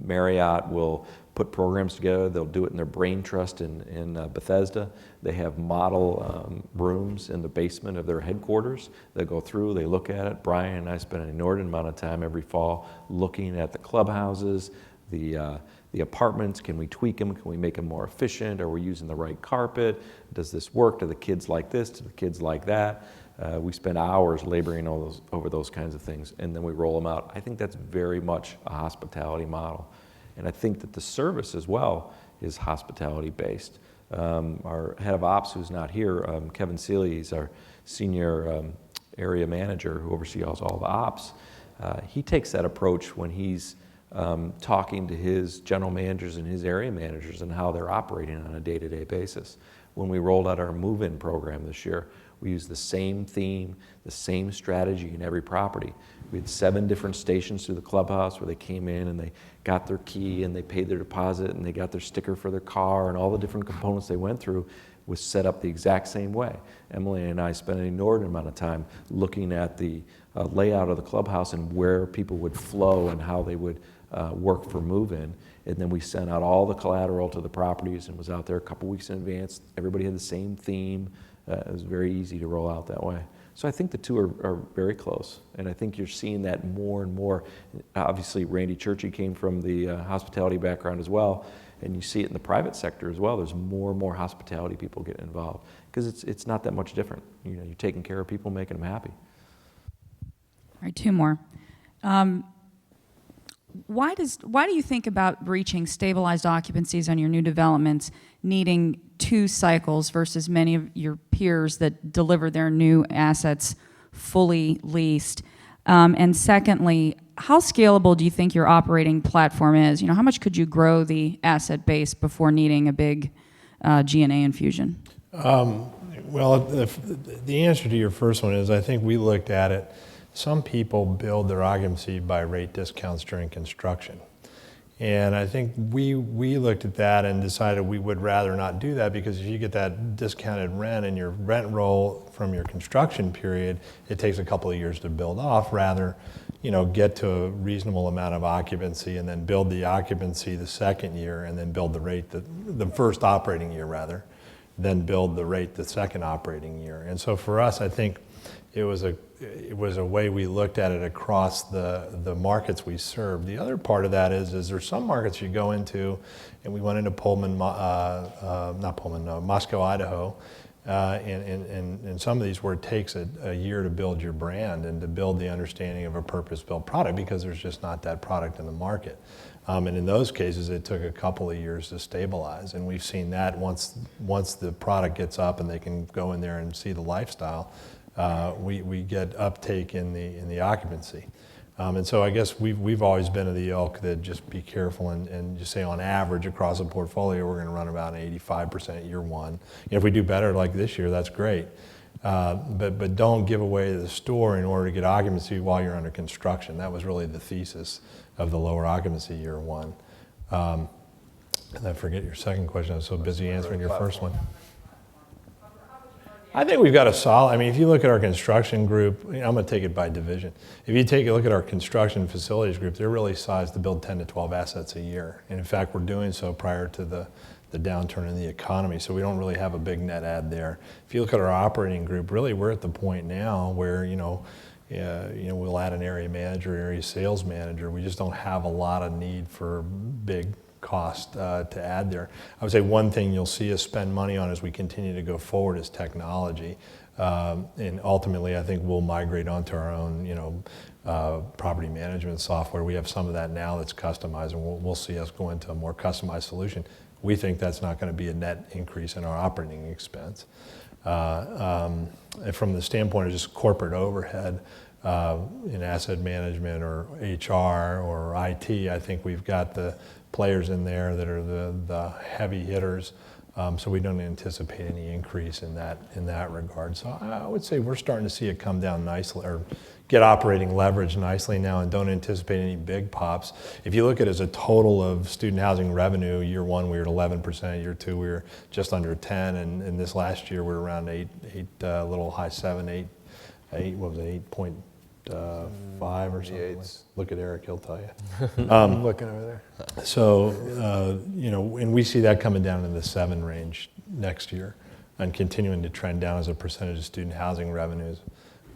Marriott will put programs together. They'll do it in their brain trust in Bethesda. They have model rooms in the basement of their headquarters. They go through, they look at it. Brian and I spend an inordinate amount of time every fall looking at the clubhouses, the apartments. Can we tweak them? Can we make them more efficient? Are we using the right carpet? Does this work? Do the kids like this? Do the kids like that? We spend hours laboring over those kinds of things, and then we roll them out. I think that's very much a hospitality model. And I think that the service as well is hospitality based. Our head of ops, who's not here, Kevin Seeley, he's our senior area manager who oversees all the ops. He takes that approach when he's talking to his general managers and his area managers and how they're operating on a day-to-day basis. When we rolled out our move-in program this year, we used the same theme, the same strategy in every property. We had 7 different stations through the clubhouse where they came in and they got their key and they paid their deposit and they got their sticker for their car, and all the different components they went through was set up the exact same way. Emily and I spent an inordinate amount of time looking at the layout of the clubhouse and where people would flow and how they would work for move-in. And then we sent out all the collateral to the properties and was out there a couple weeks in advance. Everybody had the same theme. It was very easy to roll out that way. So I think the two are very close, and I think you're seeing that more and more. Obviously, Randy Churchy came from the hospitality background as well, and you see it in the private sector as well. There's more and more hospitality people getting involved because it's not that much different. You know, you're taking care of people, making them happy. All right, 2 more. Why do you think about reaching stabilized occupancies on your new developments needing 2 cycles versus many of your peers that deliver their new assets fully leased? And secondly, how scalable do you think your operating platform is? You know, how much could you grow the asset base before needing a big G&A infusion? Well, the answer to your first one is I think we looked at it. Some people build their occupancy by rate discounts during construction. And I think we looked at that and decided we would rather not do that, because if you get that discounted rent and your rent roll from your construction period, it takes a couple of years to build off. Rather, you know, get to a reasonable amount of occupancy and then build the occupancy the second year and then build the rate the first operating year rather, then build the rate the second operating year. And so for us, I think it was a way we looked at it across the markets we serve. The other part of that is there's some markets you go into, and we went into Moscow, Idaho, and some of these where it takes a year to build your brand and to build the understanding of a purpose-built product, because there's just not that product in the market. And in those cases, it took a couple of years to stabilize. And we've seen that once the product gets up and they can go in there and see the lifestyle, we get uptake in the occupancy. And so I guess we've always been of the ilk that just be careful and just say on average across a portfolio, we're going to run about 85% year one. If we do better like this year, that's great. But don't give away the store in order to get occupancy while you're under construction. That was really the thesis of the lower occupancy year one. And I forget your second question. I was so busy answering your first one. I think we've got a solid, I mean, if you look at our construction group, I'm going to take it by division. If you take a look at our construction facilities group, they're really sized to build 10 to 12 assets a year. And in fact, we're doing so prior to the downturn in the economy, so we don't really have a big net add there. If you look at our operating group, really we're at the point now where, we'll add an area manager, area sales manager. We just don't have a lot of need for big cost to add there. I would say one thing you'll see us spend money on as we continue to go forward is technology. And ultimately, I think we'll migrate onto our own, property management software. We have some of that now that's customized, and we'll see us go into a more customized solution. We think that's not going to be a net increase in our operating expense. And from the standpoint of just corporate overhead, in asset management or HR or IT, I think we've got the players in there that are the heavy hitters, so we don't anticipate any increase in that regard. So I would say we're starting to see it come down nicely, or get operating leverage nicely now, and don't anticipate any big pops. If you look at it as a total of student housing revenue, year one we were at 11%, year two we were just under 10, and this last year we were around 8, a little high 7, 8, what was it, 8.5 or something. Look at Eric, he'll tell you. I'm looking over there. So, and we see that coming down in the 7 range next year and continuing to trend down as a percentage of student housing revenues.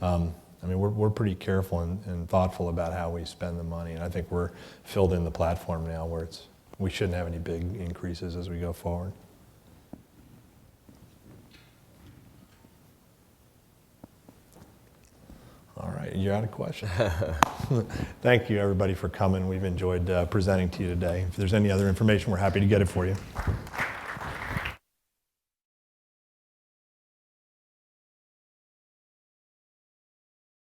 I mean, we're pretty careful and thoughtful about how we spend the money, and I think we're filled in the platform now where we shouldn't have any big increases as we go forward. All right, you're out of questions. Thank you, everybody, for coming. We've enjoyed presenting to you today. If there's any other information, we're happy to get it for you.